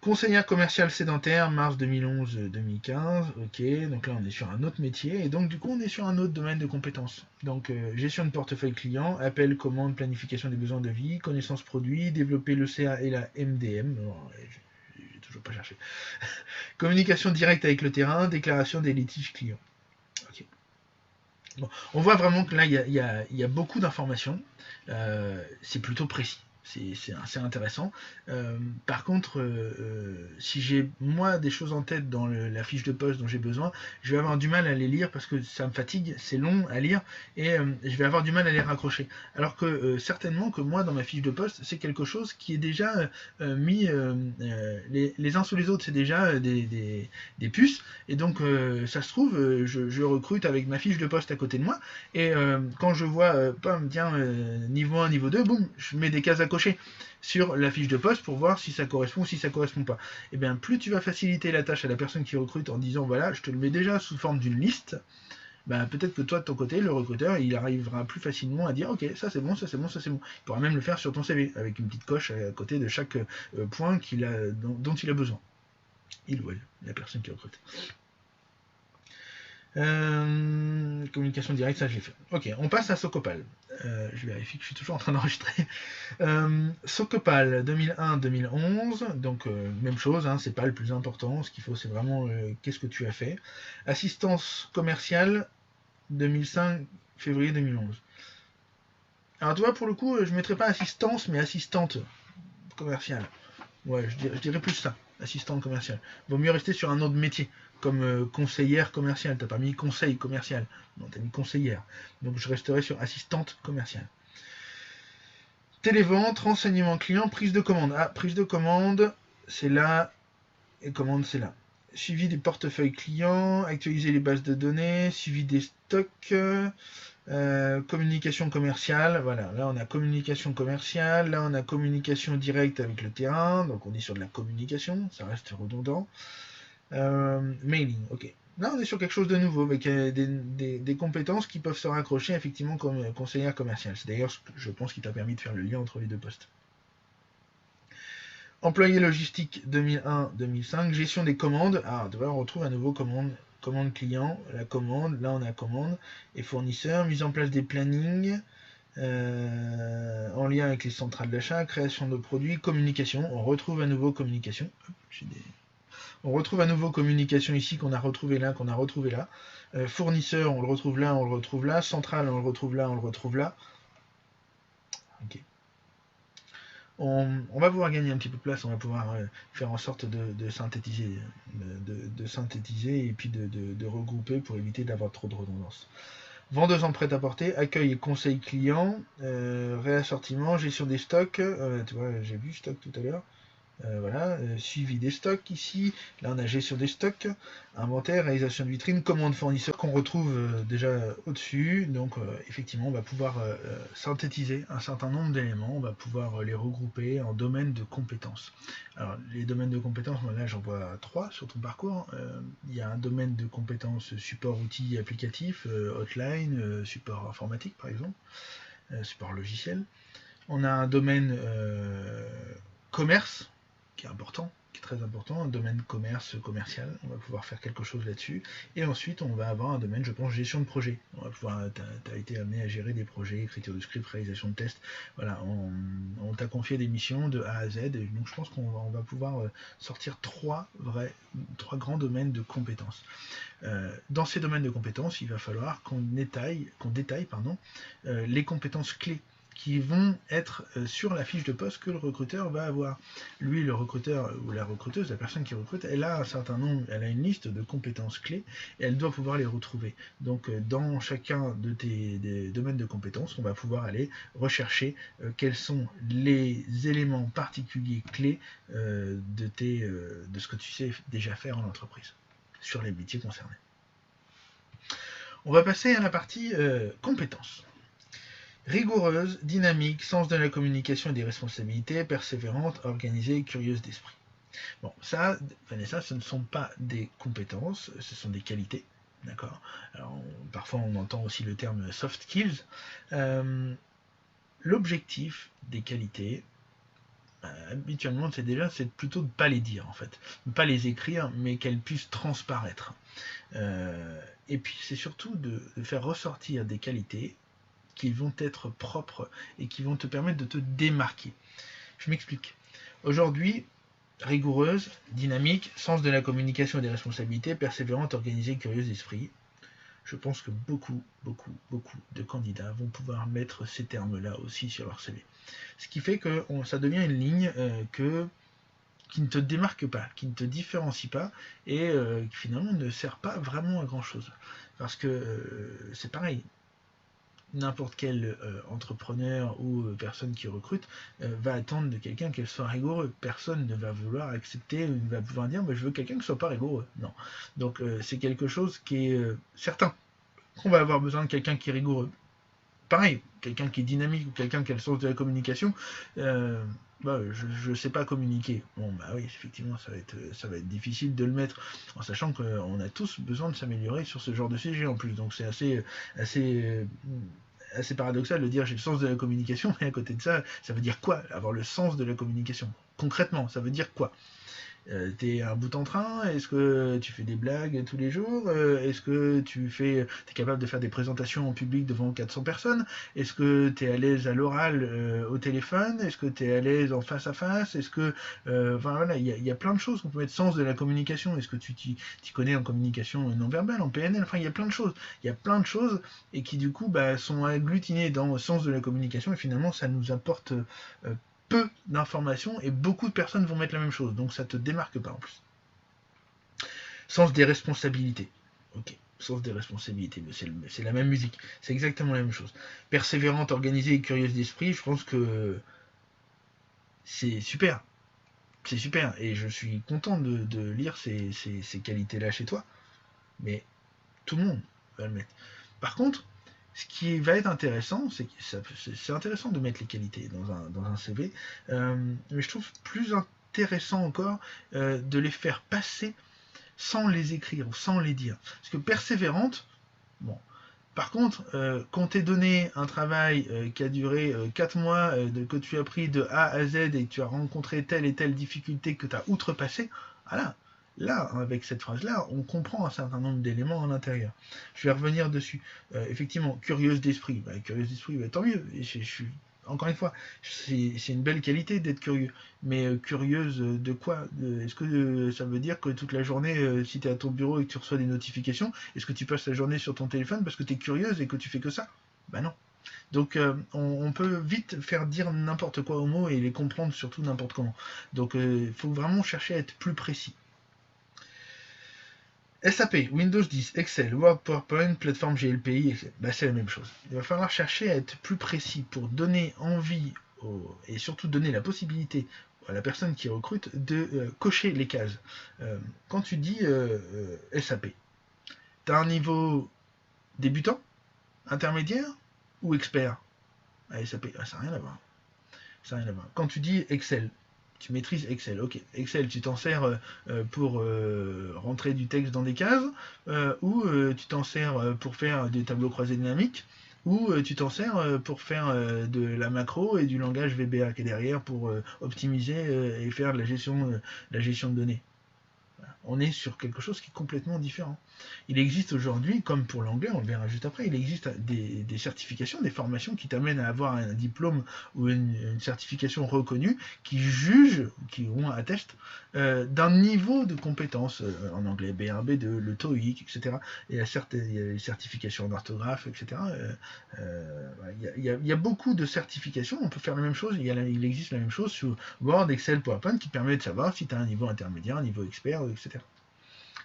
Conseillère commerciale sédentaire, mars 2011-2015, ok, donc là on est sur un autre métier, et donc du coup on est sur un autre domaine de compétences. Donc gestion de portefeuille client, appel, commande, planification des besoins de vie, connaissance produit, développer le CA et la MDM, j'ai toujours pas cherché, communication directe avec le terrain, déclaration des litiges clients. Ok. Bon, on voit vraiment que là il y a beaucoup d'informations, c'est plutôt précis. c'est assez intéressant. Par contre, si j'ai moi des choses en tête dans la fiche de poste dont j'ai besoin, je vais avoir du mal à les lire parce que ça me fatigue, c'est long à lire et je vais avoir du mal à les raccrocher. Alors que certainement que moi dans ma fiche de poste, c'est quelque chose qui est déjà mis les uns sous les autres, c'est déjà des puces et donc ça se trouve, je recrute avec ma fiche de poste à côté de moi et quand je vois, tiens, niveau 1, niveau 2, boum, je mets des cases à cocher sur la fiche de poste pour voir si ça correspond ou si ça correspond pas. Et bien, plus tu vas faciliter la tâche à la personne qui recrute en disant, voilà, je te le mets déjà sous forme d'une liste, ben, peut-être que toi, de ton côté, le recruteur, il arrivera plus facilement à dire, ok, ça c'est bon, ça c'est bon, ça c'est bon. Il pourra même le faire sur ton CV, avec une petite coche à côté de chaque point dont il a besoin. Il ou elle, la personne qui recrute. Communication directe, ça je l'ai fait. Ok, on passe à Socopal. Je vérifie que je suis toujours en train d'enregistrer. Socopal 2001-2011, donc même chose, hein, c'est pas le plus important. Ce qu'il faut, c'est vraiment qu'est-ce que tu as fait. Assistance commerciale 2005, février 2011. Alors tu vois, pour le coup, je mettrais pas assistance, mais assistante commerciale. Ouais, je dirais plus ça, assistante commerciale. Vaut mieux rester sur un autre métier, comme conseillère commerciale. T'as pas mis conseil commercial, non, t'as mis conseillère. Donc je resterai sur assistante commerciale. Télévente, renseignement client, prise de commande. Ah, prise de commande, c'est là, et commande, c'est là. Suivi des portefeuilles clients, actualiser les bases de données, suivi des stocks, communication commerciale, voilà, là on a communication commerciale, là on a communication directe avec le terrain, donc on est sur de la communication, ça reste redondant. Mailing, ok. Là on est sur quelque chose de nouveau, avec des compétences qui peuvent se raccrocher effectivement comme conseillère commerciale. C'est d'ailleurs ce que je pense qui t'a permis de faire le lien entre les deux postes. Employé logistique 2001-2005, gestion des commandes. Ah, tu vois, on retrouve à nouveau commande client, la commande, là on a commande, et fournisseur, mise en place des plannings, en lien avec les centrales d'achat, création de produits, communication, on retrouve à nouveau communication. On retrouve à nouveau communication ici, qu'on a retrouvé là, fournisseur, on le retrouve là, on le retrouve là, centrale, on le retrouve là, on le retrouve là. Ok. On va pouvoir gagner un petit peu de place, on va pouvoir faire en sorte de synthétiser, de synthétiser et puis de regrouper pour éviter d'avoir trop de redondance. Vendeuse en prêt-à-porter, accueil et conseil client, réassortiment, gestion des stocks, tu vois, j'ai vu stock tout à l'heure. Voilà, suivi des stocks ici, là on a gestion des stocks, inventaire, réalisation de vitrine, commande fournisseur qu'on retrouve déjà au-dessus, donc effectivement on va pouvoir synthétiser un certain nombre d'éléments, on va pouvoir les regrouper en domaines de compétences. Alors les domaines de compétences, moi là j'en vois 3 sur ton parcours, il y a un domaine de compétences support outils applicatifs, hotline, support informatique par exemple, support logiciel, on a un domaine commerce, qui est important, qui est très important, un domaine commerce commercial, on va pouvoir faire quelque chose là-dessus, et ensuite on va avoir un domaine, je pense, gestion de projet, on va pouvoir, t'as été amené à gérer des projets, écriture de script, réalisation de tests, voilà, on t'a confié des missions de A à Z, et donc je pense qu'on va pouvoir sortir trois grands domaines de compétences. Dans ces domaines de compétences, il va falloir qu'on détaille les compétences clés qui vont être sur la fiche de poste que le recruteur va avoir. Lui, le recruteur ou la recruteuse, la personne qui recrute, elle a un certain nombre, elle a une liste de compétences clés et elle doit pouvoir les retrouver. Donc, dans chacun de des domaines de compétences, on va pouvoir aller rechercher quels sont les éléments particuliers clés de ce que tu sais déjà faire en entreprise, sur les métiers concernés. On va passer à la partie compétences. Rigoureuse, dynamique, sens de la communication et des responsabilités, persévérante, organisée, curieuse d'esprit. Bon, ça, Vanessa, ce ne sont pas des compétences, ce sont des qualités. D'accord. Alors, parfois, on entend aussi le terme soft skills. L'objectif des qualités, habituellement, c'est plutôt de ne pas les dire, en fait. Ne pas les écrire, mais qu'elles puissent transparaître. Et puis, c'est surtout de faire ressortir des qualités qui vont être propres et qui vont te permettre de te démarquer. Je m'explique. Aujourd'hui, rigoureuse, dynamique, sens de la communication et des responsabilités, persévérante, organisée, curieuse d'esprit. je pense que beaucoup de candidats vont pouvoir mettre ces termes-là aussi sur leur CV. Ce qui fait que ça devient une ligne qui ne te démarque pas, qui ne te différencie pas, et qui finalement ne sert pas vraiment à grand chose. Parce que c'est pareil, n'importe quel entrepreneur ou personne qui recrute va attendre de quelqu'un qu'elle soit rigoureux. Personne ne va vouloir accepter, ne va vouloir dire je veux quelqu'un qui soit pas rigoureux. Non. Donc c'est quelque chose qui est certain qu'on va avoir besoin de quelqu'un qui est rigoureux. Pareil, quelqu'un qui est dynamique ou quelqu'un qui a le sens de la communication, je sais pas communiquer. Bon, bah oui, effectivement, ça va être difficile de le mettre, en sachant qu'on a tous besoin de s'améliorer sur ce genre de sujet en plus. Donc c'est assez paradoxal de dire j'ai le sens de la communication, mais à côté de ça, ça veut dire quoi avoir le sens de la communication? Concrètement, ça veut dire quoi? T'es un bout en train? Est-ce que tu fais des blagues tous les jours? Est-ce que t'es capable de faire des présentations en public devant 400 personnes? Est-ce que tu es à l'aise à l'oral au téléphone? Est-ce que tu es à l'aise en face à face? Est-ce que enfin voilà, il y a plein de choses qu'on peut mettre sens de la communication. Est-ce que tu t'y connais en communication non verbale, en PNL? Enfin, il y a plein de choses. Il y a plein de choses et qui du coup sont agglutinées dans le sens de la communication et finalement ça nous apporte peu d'informations et beaucoup de personnes vont mettre la même chose, donc ça te démarque pas en plus. Sens des responsabilités. Ok, sens des responsabilités, mais c'est la même musique, c'est exactement la même chose. Persévérante, organisée et curieuse d'esprit, je pense que c'est super. C'est super, et je suis content de lire ces qualités-là chez toi, mais tout le monde va le mettre. Par contre, ce qui va être intéressant, c'est intéressant de mettre les qualités dans un CV, mais je trouve plus intéressant encore de les faire passer sans les écrire ou sans les dire. Parce que persévérante, bon. Par contre, quand t'es donné un travail qui a duré 4 mois, que tu as pris de A à Z et que tu as rencontré telle et telle difficulté que tu as outrepassé, voilà. Là, avec cette phrase-là, on comprend un certain nombre d'éléments à l'intérieur. Je vais revenir dessus. Effectivement, curieuse d'esprit. Curieuse d'esprit, tant mieux. Je suis encore une fois, c'est une belle qualité d'être curieux. Mais curieuse de quoi? Est-ce que ça veut dire que toute la journée, si tu es à ton bureau et que tu reçois des notifications, est-ce que tu passes la journée sur ton téléphone parce que tu es curieuse et que tu fais que ça? Bah non. Donc on peut vite faire dire n'importe quoi aux mots et les comprendre surtout n'importe comment. Donc il faut vraiment chercher à être plus précis. SAP, Windows 10, Excel, Word, PowerPoint, plateforme GLPI, c'est la même chose. Il va falloir chercher à être plus précis pour donner envie et surtout donner la possibilité à la personne qui recrute de cocher les cases. Quand tu dis SAP, tu as un niveau débutant, intermédiaire ou expert à SAP? Ça n'a rien à voir. Ça n'a rien à voir. Quand tu dis Excel, tu maîtrises Excel. Ok, Excel, tu t'en sers pour rentrer du texte dans des cases, ou tu t'en sers pour faire des tableaux croisés dynamiques, ou tu t'en sers pour faire de la macro et du langage VBA qui est derrière pour optimiser et faire de la gestion de données. On est sur quelque chose qui est complètement différent. Il existe aujourd'hui, comme pour l'anglais, on le verra juste après, il existe des certifications, des formations qui t'amènent à avoir un diplôme ou une certification reconnue qui jugent, qui ont attestent d'un niveau de compétence en anglais, B1, B2, le TOEIC, etc. Et il y a les certifications en orthographe, etc. Il y a beaucoup de certifications, on peut faire la même chose, il existe la même chose sur Word, Excel, PowerPoint qui permet de savoir si tu as un niveau intermédiaire, un niveau expert, etc.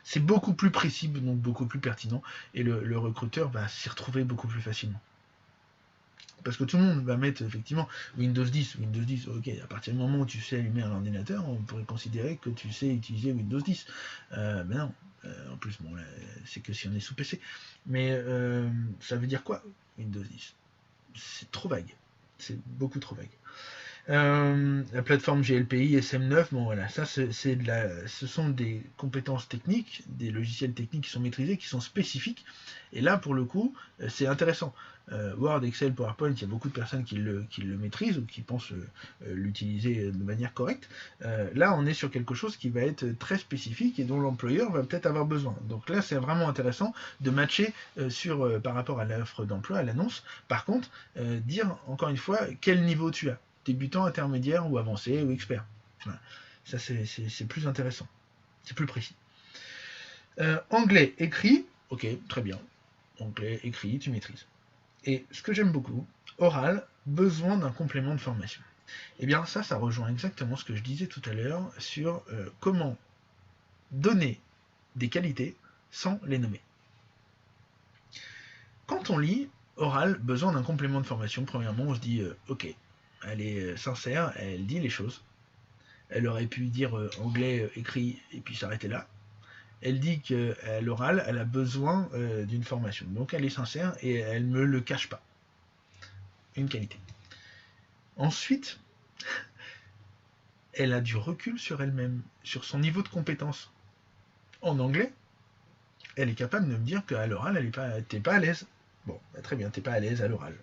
C'est beaucoup plus précis, donc beaucoup plus pertinent, et le recruteur va s'y retrouver beaucoup plus facilement. Parce que tout le monde va mettre effectivement Windows 10, ok, à partir du moment où tu sais allumer un ordinateur, on pourrait considérer que tu sais utiliser Windows 10. Mais non, en plus, bon, c'est que si on est sous PC. Mais ça veut dire quoi, Windows 10? C'est trop vague. C'est beaucoup trop vague. La plateforme GLPI, SM9, bon voilà, ça ce sont des compétences techniques, des logiciels techniques qui sont maîtrisés, qui sont spécifiques, et là pour le coup c'est intéressant. Word, Excel, PowerPoint, il y a beaucoup de personnes qui le maîtrisent ou qui pensent l'utiliser de manière correcte. Là on est sur quelque chose qui va être très spécifique et dont l'employeur va peut-être avoir besoin. Donc là c'est vraiment intéressant de matcher par rapport à l'offre d'emploi, à l'annonce. Par contre, dire encore une fois quel niveau tu as. Débutant, intermédiaire ou avancé ou expert. Voilà. Ça, c'est plus intéressant. C'est plus précis. Anglais, écrit, ok, très bien. anglais, écrit, tu maîtrises. Et ce que j'aime beaucoup, oral, besoin d'un complément de formation. Et bien ça rejoint exactement ce que je disais tout à l'heure sur comment donner des qualités sans les nommer. Quand on lit oral, besoin d'un complément de formation, premièrement on se dit ok, elle est sincère, elle dit les choses. Elle aurait pu dire anglais écrit et puis s'arrêter là. Elle dit qu'à l'oral, elle a besoin d'une formation. Donc elle est sincère et elle ne me le cache pas. Une qualité. Ensuite, elle a du recul sur elle-même, sur son niveau de compétence. En anglais, elle est capable de me dire qu'à l'oral, t'es pas à l'aise. Bon, bah, très bien, t'es pas à l'aise à l'oral.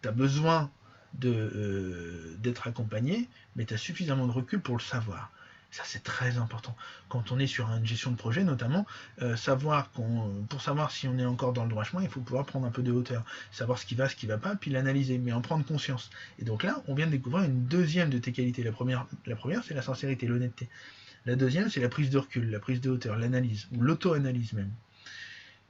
T'as besoin d'être accompagné, mais t'as suffisamment de recul pour le savoir. Ça, c'est très important. Quand on est sur une gestion de projet, notamment, pour savoir si on est encore dans le droit chemin, il faut pouvoir prendre un peu de hauteur, savoir ce qui va pas, puis l'analyser, mais en prendre conscience. Et donc là, on vient de découvrir une deuxième de tes qualités. La première c'est la sincérité, l'honnêteté. La deuxième, c'est la prise de recul, la prise de hauteur, l'analyse, ou l'auto-analyse même.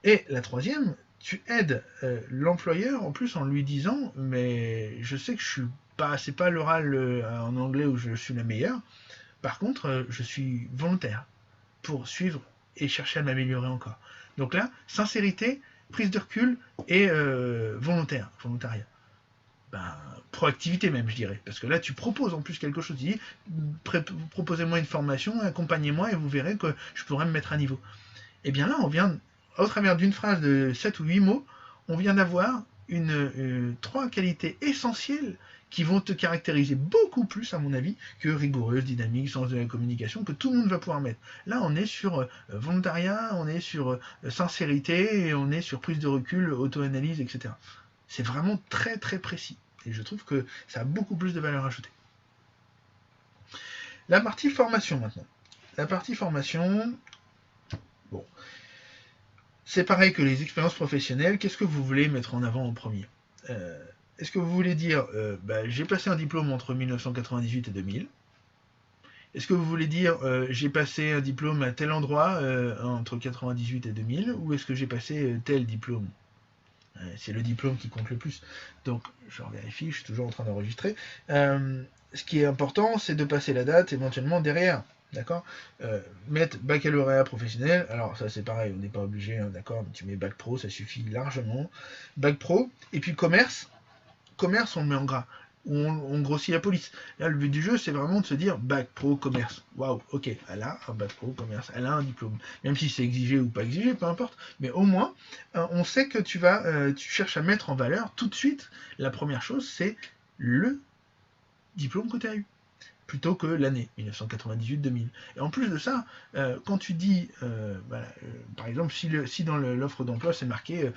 Et la troisième, tu aides l'employeur en plus en lui disant, mais je sais que c'est pas l'oral en anglais où je suis la meilleure. Par contre, je suis volontaire pour suivre et chercher à m'améliorer encore. Donc là, sincérité, prise de recul et volontariat. Proactivité même, je dirais. Parce que là, tu proposes en plus quelque chose. Tu dis, proposez-moi une formation, accompagnez-moi et vous verrez que je pourrai me mettre à niveau. Et bien là, on vient, au travers d'une phrase de 7 ou 8 mots, on vient d'avoir trois qualités essentielles qui vont te caractériser beaucoup plus, à mon avis, que rigoureuse, dynamique, sens de la communication, que tout le monde va pouvoir mettre. Là, on est sur volontariat, on est sur sincérité, et on est sur prise de recul, auto-analyse, etc. C'est vraiment très très précis. Et je trouve que ça a beaucoup plus de valeur ajoutée. La partie formation maintenant. La partie formation, bon, c'est pareil que les expériences professionnelles. Qu'est-ce que vous voulez mettre en avant en premier ? Est-ce que vous voulez dire j'ai passé un diplôme entre 1998 et 2000 ? Est-ce que vous voulez dire j'ai passé un diplôme à tel endroit entre 98 et 2000 ? Ou est-ce que j'ai passé tel diplôme ? C'est le diplôme qui compte le plus. Donc, je vérifie, je suis toujours en train d'enregistrer. Ce qui est important, c'est de passer la date éventuellement derrière. D'accord mettre baccalauréat professionnel, alors ça c'est pareil, on n'est pas obligé, hein, d'accord, mais tu mets bac pro, ça suffit largement. Bac pro, et puis commerce, on le met en gras. On grossit la police. Là, le but du jeu, c'est vraiment de se dire bac pro commerce. Waouh, ok, elle a un bac pro commerce, elle a un diplôme. Même si c'est exigé ou pas exigé, peu importe. Mais au moins, on sait que tu cherches à mettre en valeur tout de suite. La première chose, c'est le diplôme que tu as eu, plutôt que l'année 1998-2000. Et en plus de ça, quand tu dis, par exemple, si dans l'offre d'emploi c'est marqué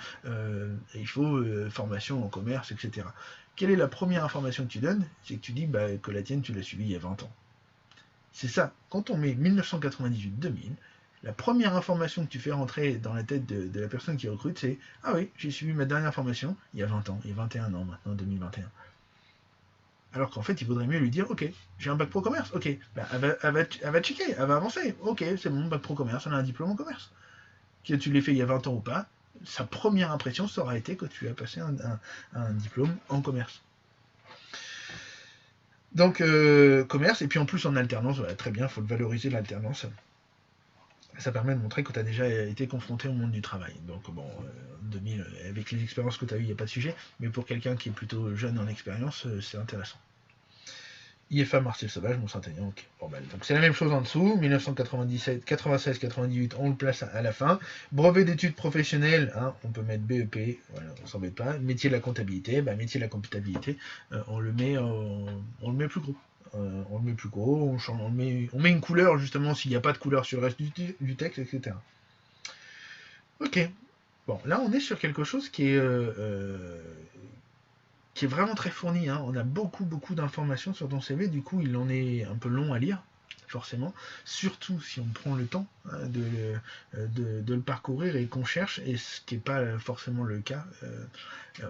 il faut formation en commerce, etc. Quelle est la première information que tu donnes ? C'est que tu dis que la tienne, tu l'as suivie il y a 20 ans. C'est ça. Quand on met 1998-2000, la première information que tu fais rentrer dans la tête de la personne qui recrute, c'est « Ah oui, j'ai suivi ma dernière formation il y a 20 ans, il y a 21 ans maintenant, 2021 ». Alors qu'en fait, il vaudrait mieux lui dire « Ok, j'ai un bac pro commerce, ok, elle va checker, elle va avancer, ok, c'est bon, bac pro commerce, elle a un diplôme en commerce. Que tu l'aies fait il y a 20 ans ou pas, sa première impression, ça aura été que tu as passé un diplôme en commerce. » Donc, commerce, et puis en plus en alternance, voilà, très bien, il faut le valoriser, l'alternance. Ça permet de montrer que tu as déjà été confronté au monde du travail. Donc bon, 2000, avec les expériences que tu as eues, il n'y a pas de sujet, mais pour quelqu'un qui est plutôt jeune en expérience, c'est intéressant. IFA Marcel Sauvage, Mont-Saint-Aignan, ok. Bon, donc c'est la même chose en dessous, 1997, 96, 98, on le place à la fin. Brevet d'études professionnelles, hein, on peut mettre BEP, voilà, on s'embête pas. Métier de la comptabilité, métier de la comptabilité, on le met plus gros. On le met plus gros, on met une couleur justement s'il n'y a pas de couleur sur le reste du texte, etc. Ok. Bon, là on est sur quelque chose qui est vraiment très fourni, hein. On a beaucoup d'informations sur ton CV, du coup il en est un peu long à lire, forcément, surtout si on prend le temps de le parcourir et qu'on cherche, et ce qui n'est pas forcément le cas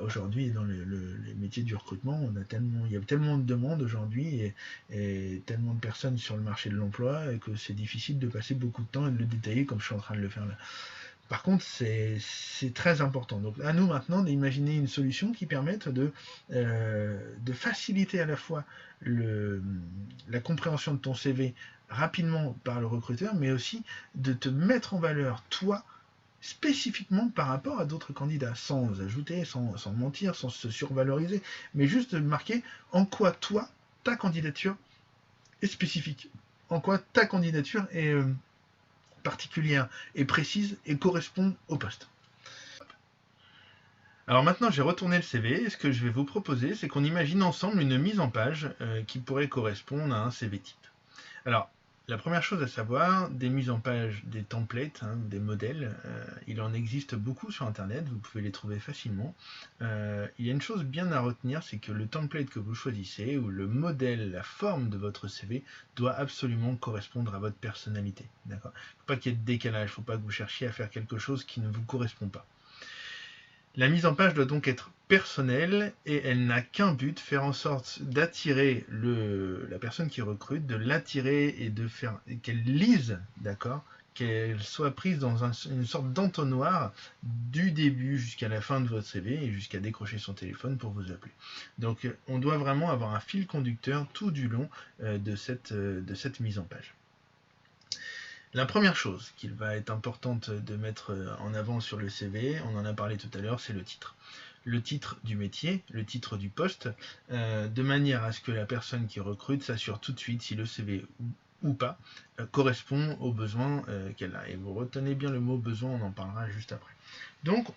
aujourd'hui dans les métiers du recrutement. Il y a tellement de demandes aujourd'hui et tellement de personnes sur le marché de l'emploi que c'est difficile de passer beaucoup de temps et de le détailler comme je suis en train de le faire là. Par contre, c'est très important. Donc à nous maintenant d'imaginer une solution qui permette de faciliter à la fois la compréhension de ton CV rapidement par le recruteur, mais aussi de te mettre en valeur, toi, spécifiquement par rapport à d'autres candidats, sans ajouter, sans mentir, sans se survaloriser, mais juste de marquer en quoi toi, ta candidature est spécifique, en quoi ta candidature est particulière et précise et correspond au poste. Alors maintenant, j'ai retourné le CV et ce que je vais vous proposer, c'est qu'on imagine ensemble une mise en page qui pourrait correspondre à un CV type. Alors, la première chose à savoir, des mises en page, des templates, des modèles, il en existe beaucoup sur Internet, vous pouvez les trouver facilement. Il y a une chose bien à retenir, c'est que le template que vous choisissez, ou le modèle, la forme de votre CV, doit absolument correspondre à votre personnalité. D'accord ? Il ne faut pas qu'il y ait de décalage, il ne faut pas que vous cherchiez à faire quelque chose qui ne vous correspond pas. La mise en page doit donc être personnelle et elle n'a qu'un but, faire en sorte d'attirer la personne qui recrute, de l'attirer et de faire qu'elle lise, d'accord, qu'elle soit prise dans une sorte d'entonnoir du début jusqu'à la fin de votre CV et jusqu'à décrocher son téléphone pour vous appeler. Donc on doit vraiment avoir un fil conducteur tout du long de cette mise en page. La première chose qu'il va être importante de mettre en avant sur le CV, on en a parlé tout à l'heure, c'est le titre. Le titre du métier, le titre du poste, de manière à ce que la personne qui recrute s'assure tout de suite si le CV ou pas correspond aux besoins qu'elle a. Et vous retenez bien le mot besoin, on en parlera juste après. Donc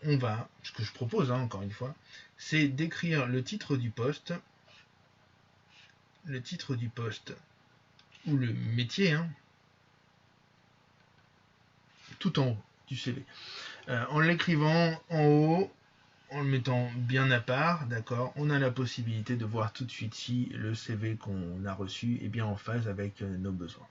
ce que je propose encore une fois, c'est d'écrire le titre du poste ou le métier, tout en haut du CV. En l'écrivant en haut, en le mettant bien à part, d'accord, on a la possibilité de voir tout de suite si le CV qu'on a reçu est bien en phase avec nos besoins.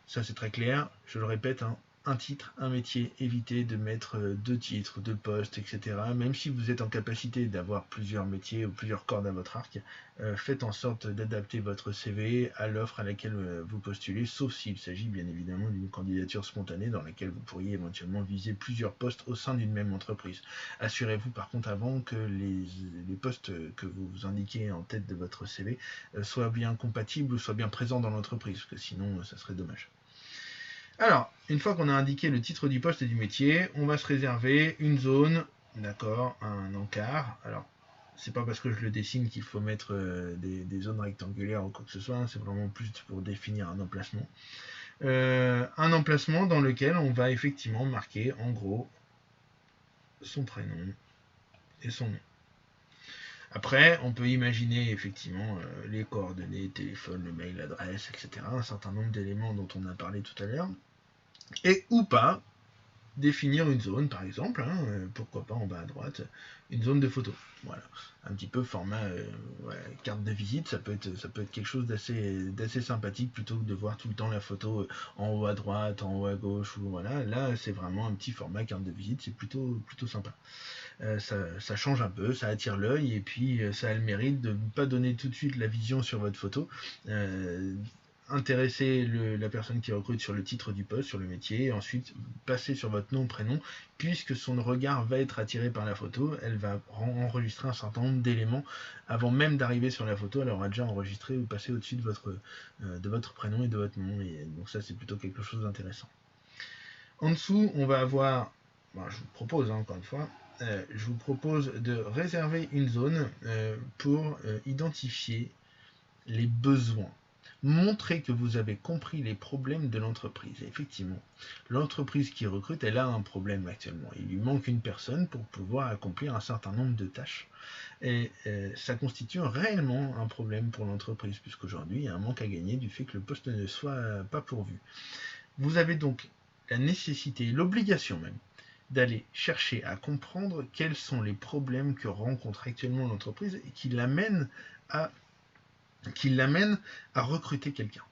Ça c'est très clair, je le répète, un titre, un métier, évitez de mettre deux titres, deux postes, etc. Même si vous êtes en capacité d'avoir plusieurs métiers ou plusieurs cordes à votre arc, faites en sorte d'adapter votre CV à l'offre à laquelle vous postulez, sauf s'il s'agit bien évidemment d'une candidature spontanée dans laquelle vous pourriez éventuellement viser plusieurs postes au sein d'une même entreprise. Assurez-vous par contre avant que les postes que vous indiquez en tête de votre CV soient bien compatibles ou soient bien présents dans l'entreprise, parce que sinon ça serait dommage. Alors, une fois qu'on a indiqué le titre du poste et du métier, on va se réserver une zone, d'accord, un encart. Alors, c'est pas parce que je le dessine qu'il faut mettre des zones rectangulaires ou quoi que ce soit, c'est vraiment plus pour définir un emplacement. Un emplacement dans lequel on va effectivement marquer en gros son prénom et son nom. Après, on peut imaginer effectivement les coordonnées, téléphone, le mail, l'adresse, etc. Un certain nombre d'éléments dont on a parlé tout à l'heure. Et ou pas, définir une zone, par exemple, pourquoi pas en bas à droite, une zone de photo. Voilà, un petit peu format carte de visite, ça peut être quelque chose d'assez sympathique plutôt que de voir tout le temps la photo en haut à droite, en haut à gauche, ou voilà. Là, c'est vraiment un petit format carte de visite, c'est plutôt sympa. Ça change un peu, ça attire l'œil et puis ça a le mérite de ne pas donner tout de suite la vision sur votre photo. Intéresser la personne qui recrute sur le titre du poste, sur le métier, et ensuite passer sur votre nom, prénom, puisque son regard va être attiré par la photo, elle va enregistrer un certain nombre d'éléments avant même d'arriver sur la photo, elle aura déjà enregistré ou passé au-dessus de votre prénom et de votre nom, et donc ça c'est plutôt quelque chose d'intéressant. En dessous, on va avoir, je vous propose encore une fois, je vous propose de réserver une zone pour identifier les besoins. Montrez que vous avez compris les problèmes de l'entreprise. Et effectivement, l'entreprise qui recrute, elle a un problème actuellement. Il lui manque une personne pour pouvoir accomplir un certain nombre de tâches. Et ça constitue réellement un problème pour l'entreprise, puisqu'aujourd'hui, il y a un manque à gagner du fait que le poste ne soit pas pourvu. Vous avez donc la nécessité, l'obligation même, d'aller chercher à comprendre quels sont les problèmes que rencontre actuellement l'entreprise et qui l'amènent à recruter quelqu'un.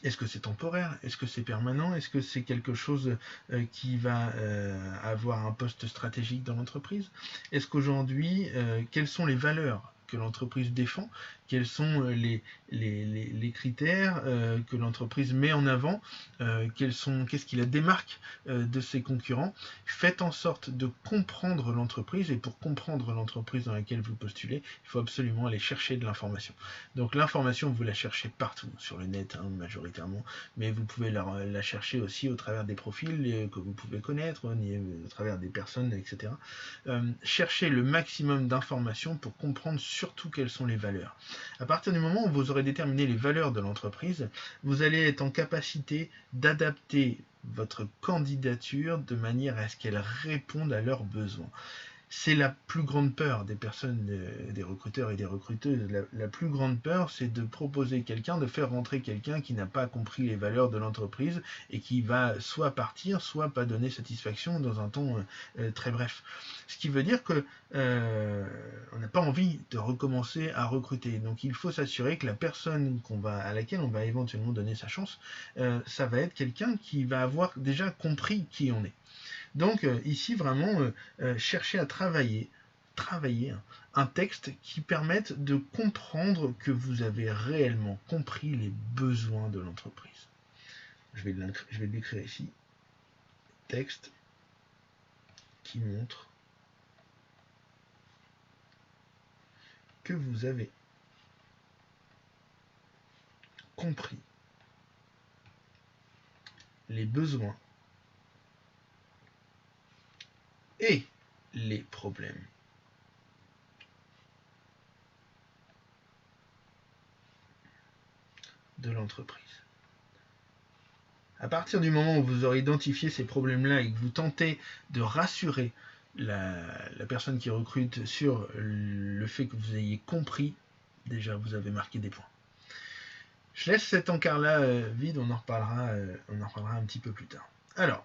Est-ce que c'est temporaire? Est-ce que c'est permanent? Est-ce que c'est quelque chose qui va avoir un poste stratégique dans l'entreprise? Est-ce qu'aujourd'hui, quelles sont les valeurs que l'entreprise défend, quels sont les critères que l'entreprise met en avant, qu'est-ce qui la démarque de ses concurrents. Faites en sorte de comprendre l'entreprise, et pour comprendre l'entreprise dans laquelle vous postulez, il faut absolument aller chercher de l'information. Donc l'information, vous la cherchez partout, sur le net majoritairement, mais vous pouvez la chercher aussi au travers des profils que vous pouvez connaître, au travers des personnes, etc. Cherchez le maximum d'informations pour comprendre surtout quelles sont les valeurs. À partir du moment où vous aurez déterminé les valeurs de l'entreprise, vous allez être en capacité d'adapter votre candidature de manière à ce qu'elle réponde à leurs besoins. C'est la plus grande peur des personnes, des recruteurs et des recruteuses. La plus grande peur, c'est de proposer quelqu'un, de faire rentrer quelqu'un qui n'a pas compris les valeurs de l'entreprise et qui va soit partir, soit pas donner satisfaction dans un temps très bref. Ce qui veut dire que on n'a pas envie de recommencer à recruter. Donc il faut s'assurer que la personne à laquelle on va éventuellement donner sa chance, ça va être quelqu'un qui va avoir déjà compris qui on est. Donc ici vraiment chercher à travailler un texte qui permette de comprendre que vous avez réellement compris les besoins de l'entreprise. Je vais le décrire ici. Texte qui montre que vous avez compris les besoins et les problèmes de l'entreprise. À partir du moment où vous aurez identifié ces problèmes-là et que vous tentez de rassurer la personne qui recrute sur le fait que vous ayez compris, déjà vous avez marqué des points. Je laisse cet encart-là vide, on en reparlera un petit peu plus tard. Alors,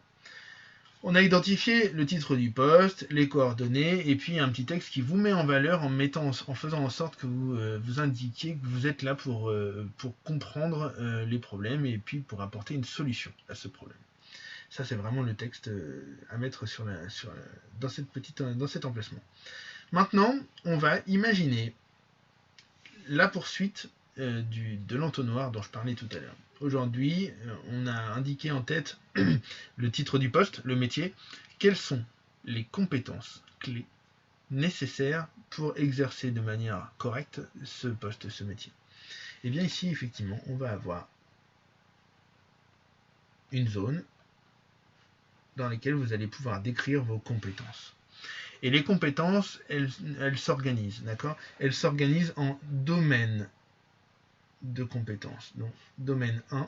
on a identifié le titre du poste, les coordonnées, et puis un petit texte qui vous met en valeur en faisant en sorte que vous indiquiez que vous êtes là pour comprendre les problèmes et puis pour apporter une solution à ce problème. Ça, c'est vraiment le texte à mettre dans cet emplacement. Maintenant, on va imaginer la poursuite de l'entonnoir dont je parlais tout à l'heure. Aujourd'hui, on a indiqué en tête le titre du poste, le métier. Quelles sont les compétences clés nécessaires pour exercer de manière correcte ce poste, ce métier? Et bien ici, effectivement, on va avoir une zone dans laquelle vous allez pouvoir décrire vos compétences. Et les compétences, elles s'organisent, d'accord? Elles s'organisent en domaines de compétences. Donc, domaine 1,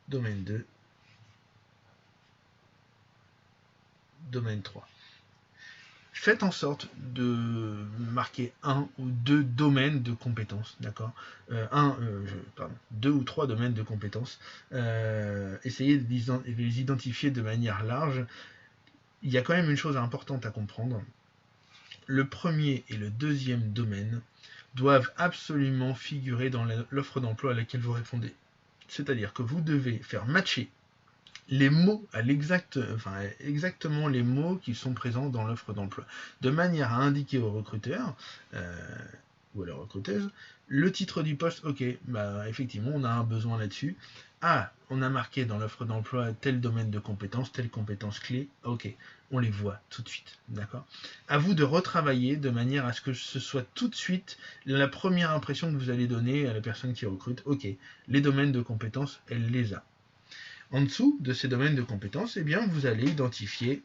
domaine 2, domaine 3. Faites en sorte de marquer un ou deux domaines de compétences, d'accord? 2 ou 3 domaines de compétences. Essayez de les identifier de manière large. Il y a quand même une chose importante à comprendre. Le premier et le deuxième domaine doivent absolument figurer dans l'offre d'emploi à laquelle vous répondez. C'est-à-dire que vous devez faire matcher les mots exactement les mots qui sont présents dans l'offre d'emploi, de manière à indiquer au recruteur ou à la recruteuse le titre du poste. Ok, effectivement, on a un besoin là-dessus. Ah, on a marqué dans l'offre d'emploi tel domaine de compétences, telle compétence clé. Ok, on les voit tout de suite, d'accord? À vous de retravailler de manière à ce que ce soit tout de suite la première impression que vous allez donner à la personne qui recrute. Ok, les domaines de compétences, elle les a. En dessous de ces domaines de compétences, eh bien, vous allez identifier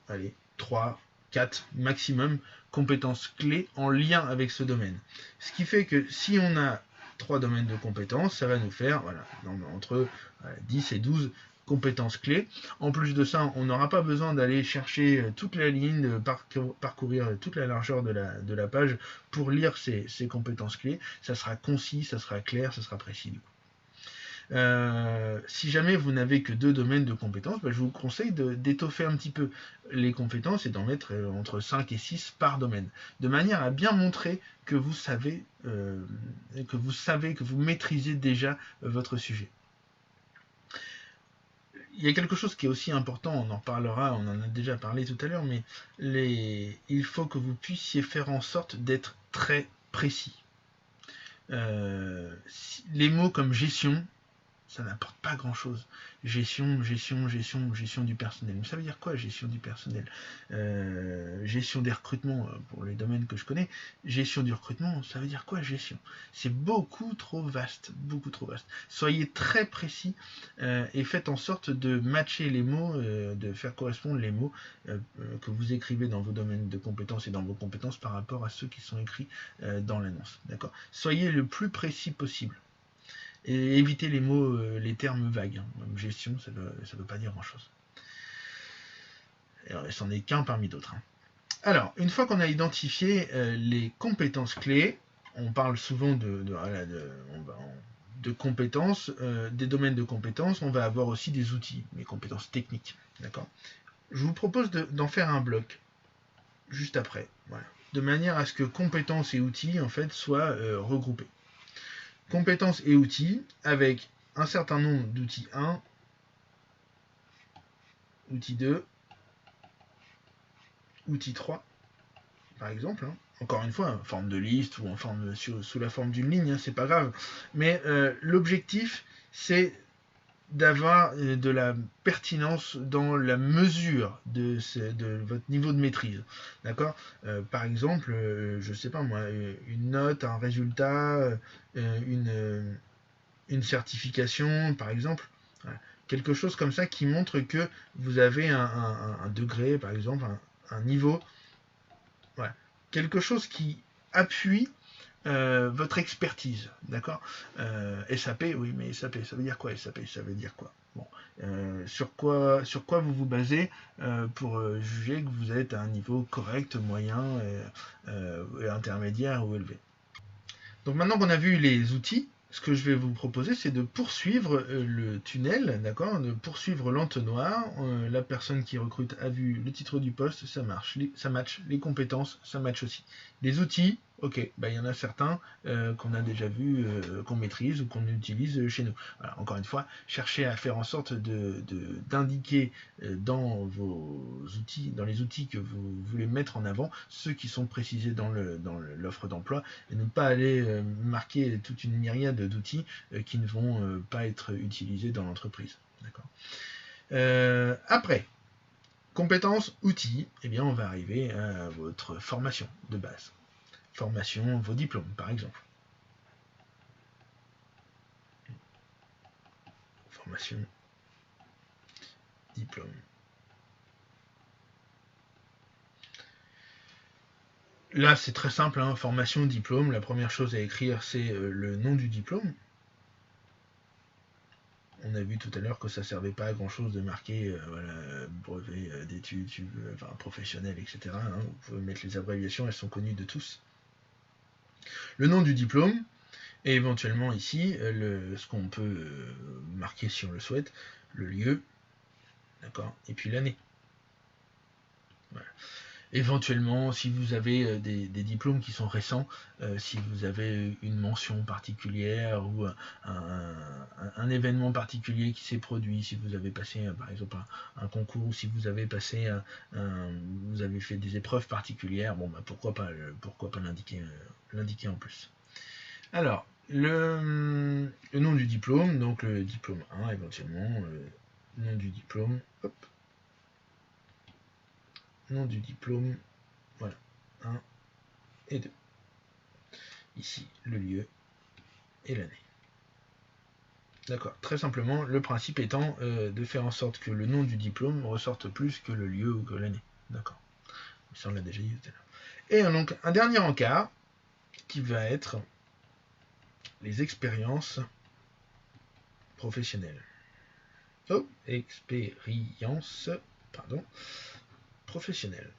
3, 4 maximum compétences clés en lien avec ce domaine. Ce qui fait que si on a 3 domaines de compétences, ça va nous faire entre 10 et 12 compétences clés. En plus de ça, on n'aura pas besoin d'aller chercher toute la ligne, de parcourir toute la largeur de la page pour lire ces compétences clés. Ça sera concis, ça sera clair, ça sera précis. Si jamais vous n'avez que 2 domaines de compétences, je vous conseille d'étoffer un petit peu les compétences et d'en mettre entre 5 et 6 par domaine, de manière à bien montrer que vous savez, que vous maîtrisez déjà votre sujet. il y a quelque chose qui est aussi important, on en parlera, on en a déjà parlé tout à l'heure, mais il faut que vous puissiez faire en sorte d'être très précis. Les mots comme gestion, ça n'apporte pas grand-chose. Gestion du personnel. Mais ça veut dire quoi, gestion du personnel? Gestion des recrutements, pour les domaines que je connais. Gestion du recrutement, ça veut dire quoi, gestion? C'est beaucoup trop vaste, beaucoup trop vaste. Soyez très précis et faites en sorte de matcher les mots, de faire correspondre les mots que vous écrivez dans vos domaines de compétences et dans vos compétences par rapport à ceux qui sont écrits dans l'annonce. D'accord? Soyez le plus précis possible. Et évitez les mots, les termes vagues. Gestion, ça veut pas dire grand-chose. C'en est qu'un parmi d'autres. Alors, une fois qu'on a identifié les compétences clés, on parle souvent de compétences, des domaines de compétences, on va avoir aussi des outils, les compétences techniques. D'accord? Je vous propose d'en faire un bloc, juste après. Voilà. De manière à ce que compétences et outils, en fait, soient regroupés. Compétences et outils, avec un certain nombre d'outils 1, outil 2, outil 3, par exemple. Encore une fois, en forme de liste ou en forme sous la forme d'une ligne, c'est pas grave. Mais l'objectif, c'est d'avoir de la pertinence dans la mesure de votre niveau de maîtrise. D'accord? Par exemple, je sais pas moi, une note, un résultat, une certification, par exemple. Voilà. Quelque chose comme ça qui montre que vous avez un degré, par exemple, un niveau. Voilà. Quelque chose qui appuie votre expertise, d'accord? SAP, oui, mais SAP, ça veut dire quoi SAP? Ça veut dire quoi? Bon, sur quoi vous basez pour juger que vous êtes à un niveau correct, moyen, intermédiaire ou élevé? Donc maintenant qu'on a vu les outils, ce que je vais vous proposer, c'est de poursuivre le tunnel, d'accord, de poursuivre l'entonnoir. La personne qui recrute a vu le titre du poste, ça marche, ça match. Les compétences, ça match aussi. Les outils, ok, il y en a certains qu'on a déjà vu, qu'on maîtrise ou qu'on utilise chez nous. Voilà, encore une fois, cherchez à faire en sorte d'indiquer dans vos outils, dans les outils que vous voulez mettre en avant, ceux qui sont précisés dans l'offre d'emploi, et ne pas aller marquer toute une myriade d'outils qui ne vont pas être utilisés dans l'entreprise. D'accord. Après, compétences, outils, eh bien on va arriver à votre formation de base. Formation, vos diplômes par exemple. Formation, diplôme. Là, c'est très simple, formation, diplôme. La première chose à écrire, c'est le nom du diplôme. On a vu tout à l'heure que ça ne servait pas à grand chose de marquer brevet d'études professionnelles, etc. Vous pouvez mettre les abréviations, elles sont connues de tous. Le nom du diplôme, et éventuellement ici, ce qu'on peut marquer si on le souhaite, le lieu, d'accord, et puis l'année. Voilà. Éventuellement, si vous avez des diplômes qui sont récents, si vous avez une mention particulière ou un événement particulier qui s'est produit, si vous avez passé par exemple un concours, si vous avez passé vous avez fait des épreuves particulières, bon pourquoi pas l'indiquer en plus. Alors, le nom du diplôme, donc le diplôme 1 éventuellement, nom du diplôme, hop. Nom du diplôme, voilà, 1 et 2. Ici, le lieu et l'année. D'accord, très simplement, le principe étant de faire en sorte que le nom du diplôme ressorte plus que le lieu ou que l'année. D'accord, ça on l'a déjà dit tout à l'heure. Et donc, un dernier encart qui va être les expériences professionnelles. Oh, expérience, pardon, professionnelle.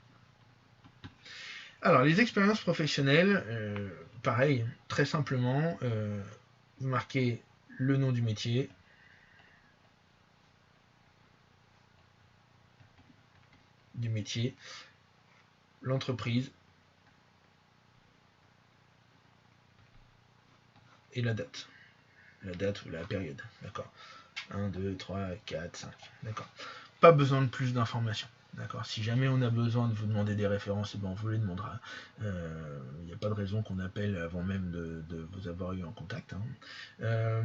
Alors, les expériences professionnelles, pareil, très simplement, vous marquez le nom du métier, l'entreprise et la date ou la période, d'accord. 1, 2, 3, 4, 5. D'accord. Pas besoin de plus d'informations. D'accord. Si jamais on a besoin de vous demander des références, on vous les demandera. Il n'y a pas de raison qu'on appelle avant même de vous avoir eu en contact.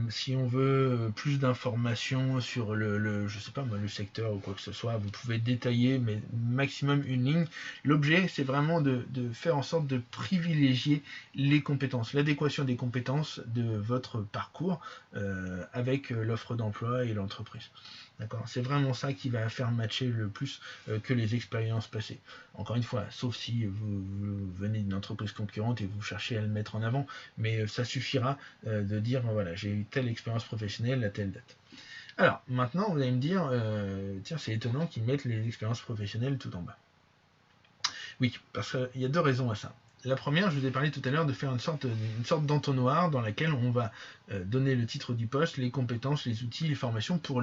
Si on veut plus d'informations sur je sais pas moi, le secteur ou quoi que ce soit, vous pouvez détailler, mais maximum une ligne. L'objet, c'est vraiment de faire en sorte de privilégier les compétences, l'adéquation des compétences de votre parcours avec l'offre d'emploi et l'entreprise. D'accord. C'est vraiment ça qui va faire matcher le plus que les expériences passées. Encore une fois, sauf si vous venez d'une entreprise concurrente et vous cherchez à le mettre en avant, mais ça suffira de dire, voilà, j'ai eu telle expérience professionnelle à telle date. Alors, maintenant, vous allez me dire, tiens, c'est étonnant qu'ils mettent les expériences professionnelles tout en bas. Oui, parce qu'il y a deux raisons à ça. La première, je vous ai parlé tout à l'heure de faire une sorte d'entonnoir dans laquelle on va donner le titre du poste, les compétences, les outils, les formations pour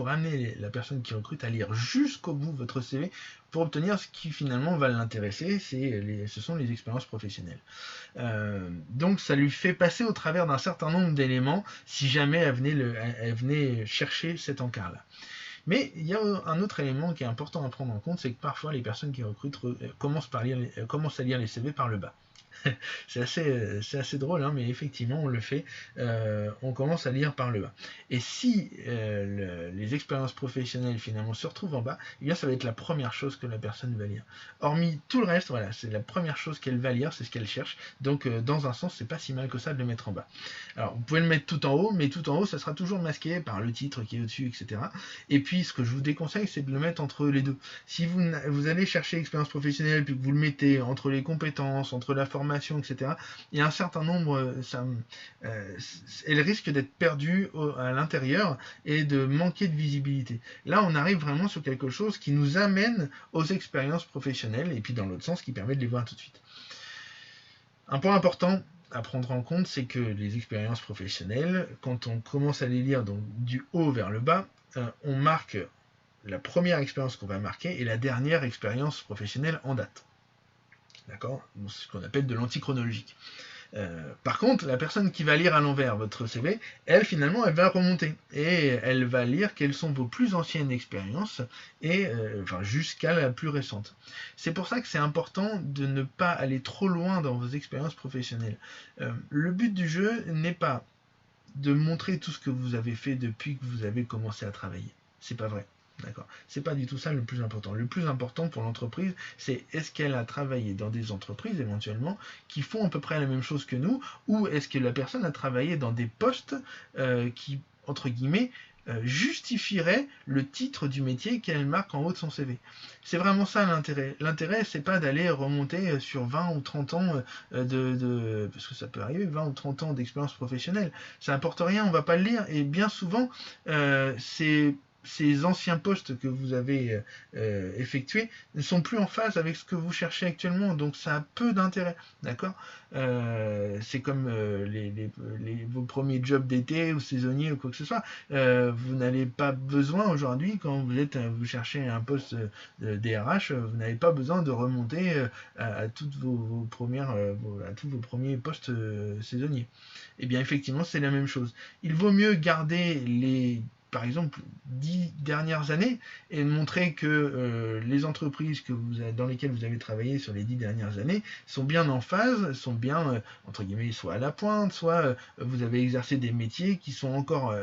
amener la personne qui recrute à lire jusqu'au bout votre CV pour obtenir ce qui finalement va l'intéresser, ce sont les expériences professionnelles. Donc ça lui fait passer au travers d'un certain nombre d'éléments si jamais elle venait chercher cet encart-là. Mais il y a un autre élément qui est important à prendre en compte, c'est que parfois les personnes qui recrutent commencent à lire les CV par le bas. C'est assez drôle, hein, mais effectivement, on le fait. On commence à lire par le bas. Et si les expériences professionnelles, finalement, se retrouvent en bas, eh bien, ça va être la première chose que la personne va lire. Hormis tout le reste, voilà, c'est la première chose qu'elle va lire, c'est ce qu'elle cherche. Donc, dans un sens, c'est pas si mal que ça de le mettre en bas. Alors, vous pouvez le mettre tout en haut, mais tout en haut, ça sera toujours masqué par le titre qui est au-dessus, etc. Et puis, ce que je vous déconseille, c'est de le mettre entre les deux. Si vous allez chercher expérience professionnelle, puis que vous le mettez entre les compétences, entre la formation, etc., il y a un certain nombre, elle risque d'être perdue à l'intérieur et de manquer de visibilité. Là, on arrive vraiment sur quelque chose qui nous amène aux expériences professionnelles, et puis dans l'autre sens, qui permet de les voir tout de suite. Un point important à prendre en compte, c'est que les expériences professionnelles, quand on commence à les lire donc, du haut vers le bas, on marque la première expérience qu'on va marquer et la dernière expérience professionnelle en date. D'accord? Ce qu'on appelle de l'antichronologique. Par contre, la personne qui va lire à l'envers votre CV, elle, finalement, elle va remonter. Et elle va lire quelles sont vos plus anciennes expériences, et jusqu'à la plus récente. C'est pour ça que c'est important de ne pas aller trop loin dans vos expériences professionnelles. Le but du jeu n'est pas de montrer tout ce que vous avez fait depuis que vous avez commencé à travailler. C'est pas vrai. D'accord. C'est pas du tout ça le plus important. Le plus important pour l'entreprise, c'est est-ce qu'elle a travaillé dans des entreprises éventuellement qui font à peu près la même chose que nous, ou est-ce que la personne a travaillé dans des postes qui, entre guillemets, justifierait le titre du métier qu'elle marque en haut de son CV. C'est vraiment ça l'intérêt. L'intérêt, c'est pas d'aller remonter sur 20 ou 30 ans parce que ça peut arriver, 20 ou 30 ans d'expérience professionnelle. Ça n'apporte rien, on va pas le lire, et bien souvent, ces anciens postes que vous avez effectués ne sont plus en phase avec ce que vous cherchez actuellement, donc ça a peu d'intérêt, d'accord. C'est comme vos premiers jobs d'été ou saisonniers ou quoi que ce soit. Vous n'avez pas besoin aujourd'hui, quand vous cherchez un poste de DRH, vous n'avez pas besoin de remonter à toutes vos premiers postes saisonniers. Et bien effectivement, c'est la même chose. Il vaut mieux garder par exemple 10 dernières années et montrer que les entreprises dans lesquelles vous avez travaillé sur les 10 dernières années sont bien en phase, sont bien, entre guillemets, soit à la pointe, soit vous avez exercé des métiers qui sont encore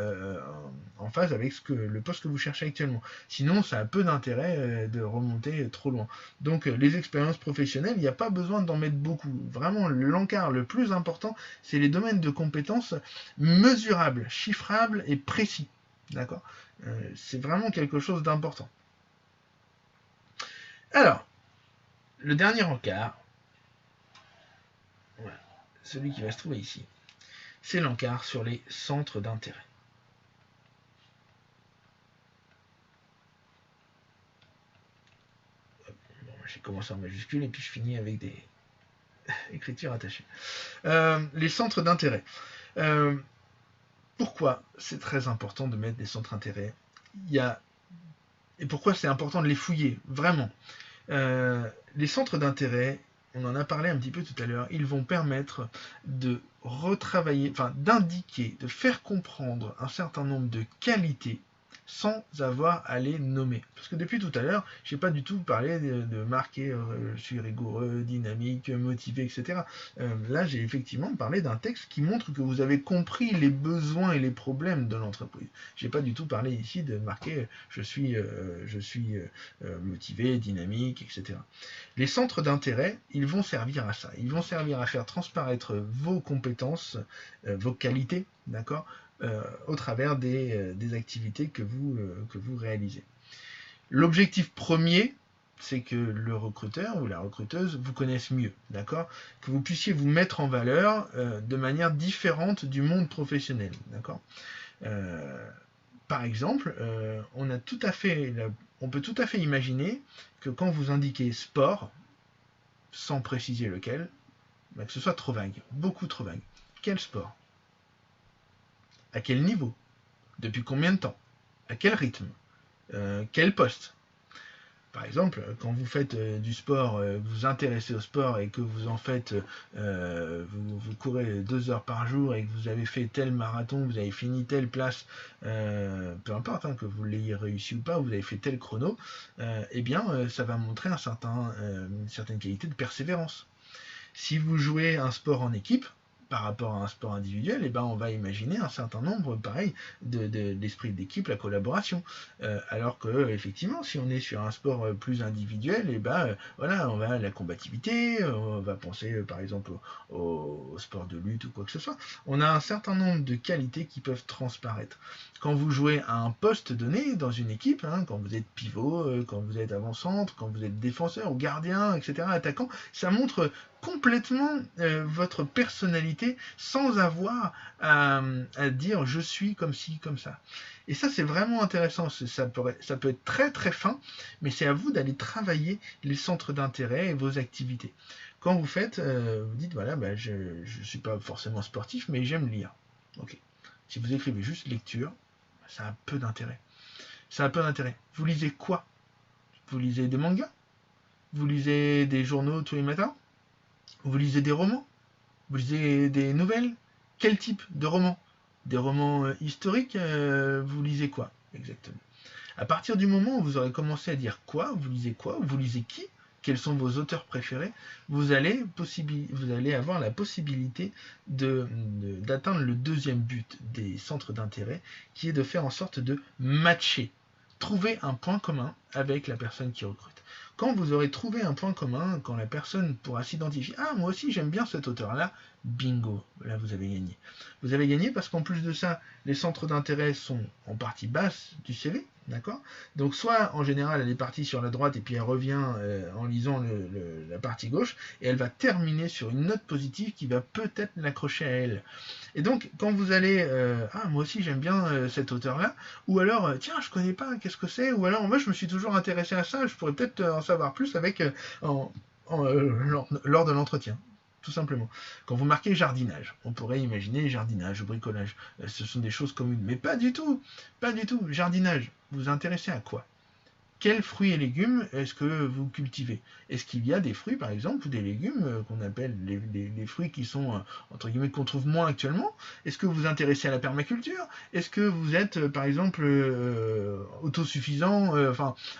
en phase avec le poste que vous cherchez actuellement. Sinon, ça a peu d'intérêt de remonter trop loin. Donc, les expériences professionnelles, il n'y a pas besoin d'en mettre beaucoup. Vraiment, l'encart le plus important, c'est les domaines de compétences mesurables, chiffrables et précis. D'accord. C'est vraiment quelque chose d'important. Alors, le dernier encart, voilà, celui qui va se trouver ici, c'est l'encart sur les centres d'intérêt. Bon, j'ai commencé en majuscule et puis je finis avec des écritures attachées. Les centres d'intérêt. Pourquoi c'est très important de mettre des centres d'intérêt ? Et pourquoi c'est important de les fouiller, vraiment ? Les centres d'intérêt, on en a parlé un petit peu tout à l'heure, ils vont permettre de retravailler, enfin d'indiquer, de faire comprendre un certain nombre de qualités sans avoir à les nommer. Parce que depuis tout à l'heure, je n'ai pas du tout parlé de marquer je suis rigoureux, dynamique, motivé, etc. Là, j'ai effectivement parlé d'un texte qui montre que vous avez compris les besoins et les problèmes de l'entreprise. Je n'ai pas du tout parlé ici de marquer je suis motivé, dynamique, etc. Les centres d'intérêt, ils vont servir à ça. Ils vont servir à faire transparaître vos compétences, vos qualités, d'accord, au travers des activités que vous réalisez. L'objectif premier, c'est que le recruteur ou la recruteuse vous connaisse mieux, d'accord, que vous puissiez vous mettre en valeur de manière différente du monde professionnel, d'accord. Par exemple, on peut tout à fait imaginer que quand vous indiquez sport, sans préciser lequel, que ce soit trop vague, beaucoup trop vague. Quel sport? À quel niveau? Depuis combien de temps? À quel rythme? Quel poste? Par exemple, quand vous faites du sport, vous vous intéressez au sport et que vous en faites, vous courez 2 heures par jour et que vous avez fait tel marathon, vous avez fini telle place, peu importe que vous l'ayez réussi ou pas, vous avez fait tel chrono, eh bien ça va montrer une certaine qualité de persévérance. Si vous jouez un sport en équipe, par rapport à un sport individuel, eh ben on va imaginer un certain nombre, pareil, d'esprit d'équipe, la collaboration. Alors que, effectivement, si on est sur un sport plus individuel, eh ben voilà, on va à la combativité, on va penser par exemple au sport de lutte ou quoi que ce soit. On a un certain nombre de qualités qui peuvent transparaître. Quand vous jouez à un poste donné dans une équipe, quand vous êtes pivot, quand vous êtes avant-centre, quand vous êtes défenseur ou gardien, etc., attaquant, ça montre complètement votre personnalité sans avoir à dire je suis comme ci, comme ça. Et ça, c'est vraiment intéressant. Ça peut être très très fin, mais c'est à vous d'aller travailler les centres d'intérêt et vos activités. Quand vous faites, vous dites voilà, je ne suis pas forcément sportif, mais j'aime lire. Ok. Si vous écrivez juste lecture, ça a un peu d'intérêt. Ça a un peu d'intérêt. Vous lisez quoi? Vous lisez des mangas? Vous lisez des journaux tous les matins? Vous lisez des romans? Vous lisez des nouvelles? Quel type de romans? Des romans historiques? Vous lisez quoi exactement? À partir du moment où vous aurez commencé à dire quoi, vous lisez qui, quels sont vos auteurs préférés, vous allez avoir la possibilité d'atteindre le deuxième but des centres d'intérêt, qui est de faire en sorte de matcher, trouver un point commun avec la personne qui recrute. Quand vous aurez trouvé un point commun, quand la personne pourra s'identifier, ah moi aussi j'aime bien cet auteur-là, bingo, là vous avez gagné. Vous avez gagné parce qu'en plus de ça, les centres d'intérêt sont en partie basse du CV, d'accord? Donc soit en général elle est partie sur la droite et puis elle revient en lisant la partie gauche et elle va terminer sur une note positive qui va peut-être l'accrocher à elle. Et donc quand vous allez ah moi aussi j'aime bien cet auteur-là, ou alors tiens je connais pas, qu'est-ce que c'est, ou alors moi je me suis toujours intéressé à ça, je pourrais peut-être en savoir plus avec lors de l'entretien. Tout simplement. Quand vous marquez jardinage, on pourrait imaginer jardinage, bricolage. Ce sont des choses communes. Mais pas du tout. Pas du tout. Jardinage. Vous vous intéressez à quoi? Quels fruits et légumes est-ce que vous cultivez? Est-ce qu'il y a des fruits, par exemple, ou des légumes qu'on appelle les fruits qui sont, entre guillemets, qu'on trouve moins actuellement? Est-ce que vous vous intéressez à la permaculture? Est-ce que vous êtes, par exemple, autosuffisant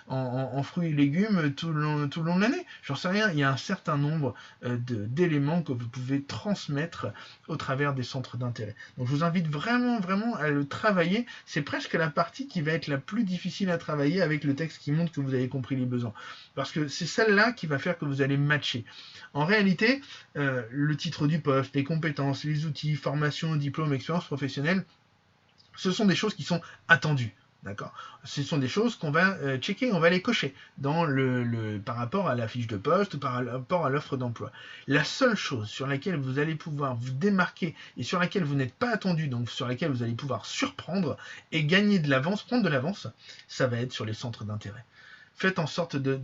en fruits et légumes tout le long de l'année? J'en sais rien. Il y a un certain nombre d'éléments que vous pouvez transmettre au travers des centres d'intérêt. Donc je vous invite vraiment, vraiment à le travailler. C'est presque la partie qui va être la plus difficile à travailler avec le texte qui montre que vous avez compris les besoins. Parce que c'est celle-là qui va faire que vous allez matcher. En réalité, le titre du poste, les compétences, les outils, formation, diplôme, expérience professionnelle, ce sont des choses qui sont attendues. D'accord. Ce sont des choses qu'on va checker, on va les cocher par rapport à la fiche de poste, par rapport à l'offre d'emploi. La seule chose sur laquelle vous allez pouvoir vous démarquer et sur laquelle vous n'êtes pas attendu, donc sur laquelle vous allez pouvoir surprendre et gagner de l'avance, prendre de l'avance, ça va être sur les centres d'intérêt. Faites en sorte de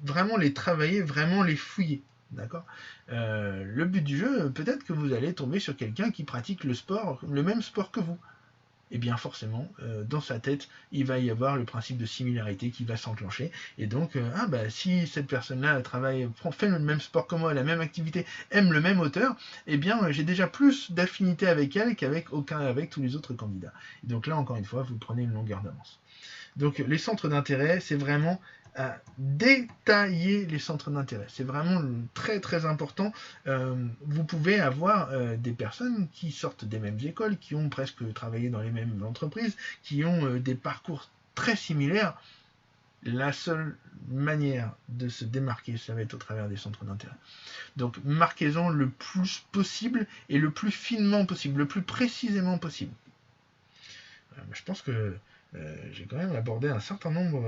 vraiment les travailler, vraiment les fouiller. D'accord. Le but du jeu, peut-être que vous allez tomber sur quelqu'un qui pratique le même sport que vous. et bien forcément, dans sa tête, il va y avoir le principe de similarité qui va s'enclencher. Et donc, si cette personne-là fait le même sport que moi, la même activité, aime le même auteur, eh bien, j'ai déjà plus d'affinité avec elle qu'avec tous les autres candidats. Et donc là, encore une fois, vous prenez une longueur d'avance. Donc les centres d'intérêt, c'est vraiment à détailler les centres d'intérêt. C'est vraiment très très important. Vous pouvez avoir des personnes qui sortent des mêmes écoles, qui ont presque travaillé dans les mêmes entreprises, qui ont des parcours très similaires. La seule manière de se démarquer, ça va être au travers des centres d'intérêt. Donc marquez-en le plus possible et le plus finement possible, le plus précisément possible. Je pense que j'ai quand même abordé un certain nombre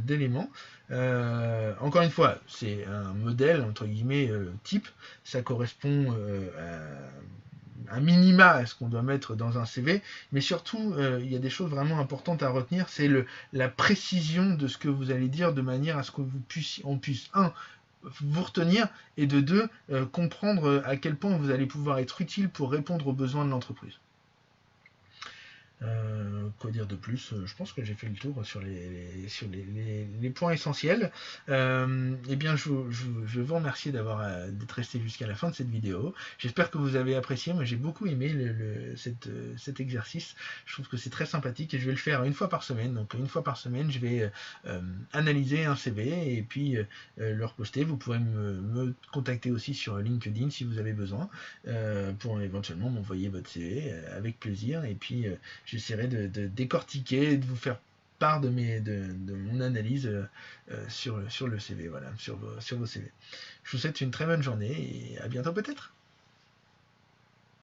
d'éléments. Encore une fois, c'est un modèle, entre guillemets, type. Ça correspond à un minima à ce qu'on doit mettre dans un CV, mais surtout, il y a des choses vraiment importantes à retenir, c'est la précision de ce que vous allez dire, de manière à ce qu'on puisse, vous retenir, et de deux, comprendre à quel point vous allez pouvoir être utile pour répondre aux besoins de l'entreprise. Quoi dire de plus? Je pense que j'ai fait le tour sur les points essentiels. Eh bien, je vous remercie d'être resté jusqu'à la fin de cette vidéo. J'espère que vous avez apprécié. Moi, j'ai beaucoup aimé cet exercice. Je trouve que c'est très sympathique et je vais le faire une fois par semaine. Donc, une fois par semaine, je vais analyser un CV et puis le reposter. Vous pourrez me contacter aussi sur LinkedIn si vous avez besoin pour éventuellement m'envoyer votre CV avec plaisir. Et puis, j'essaierai de décortiquer et de vous faire part de mon analyse sur le CV, voilà, sur vos CV. Je vous souhaite une très bonne journée et à bientôt peut-être.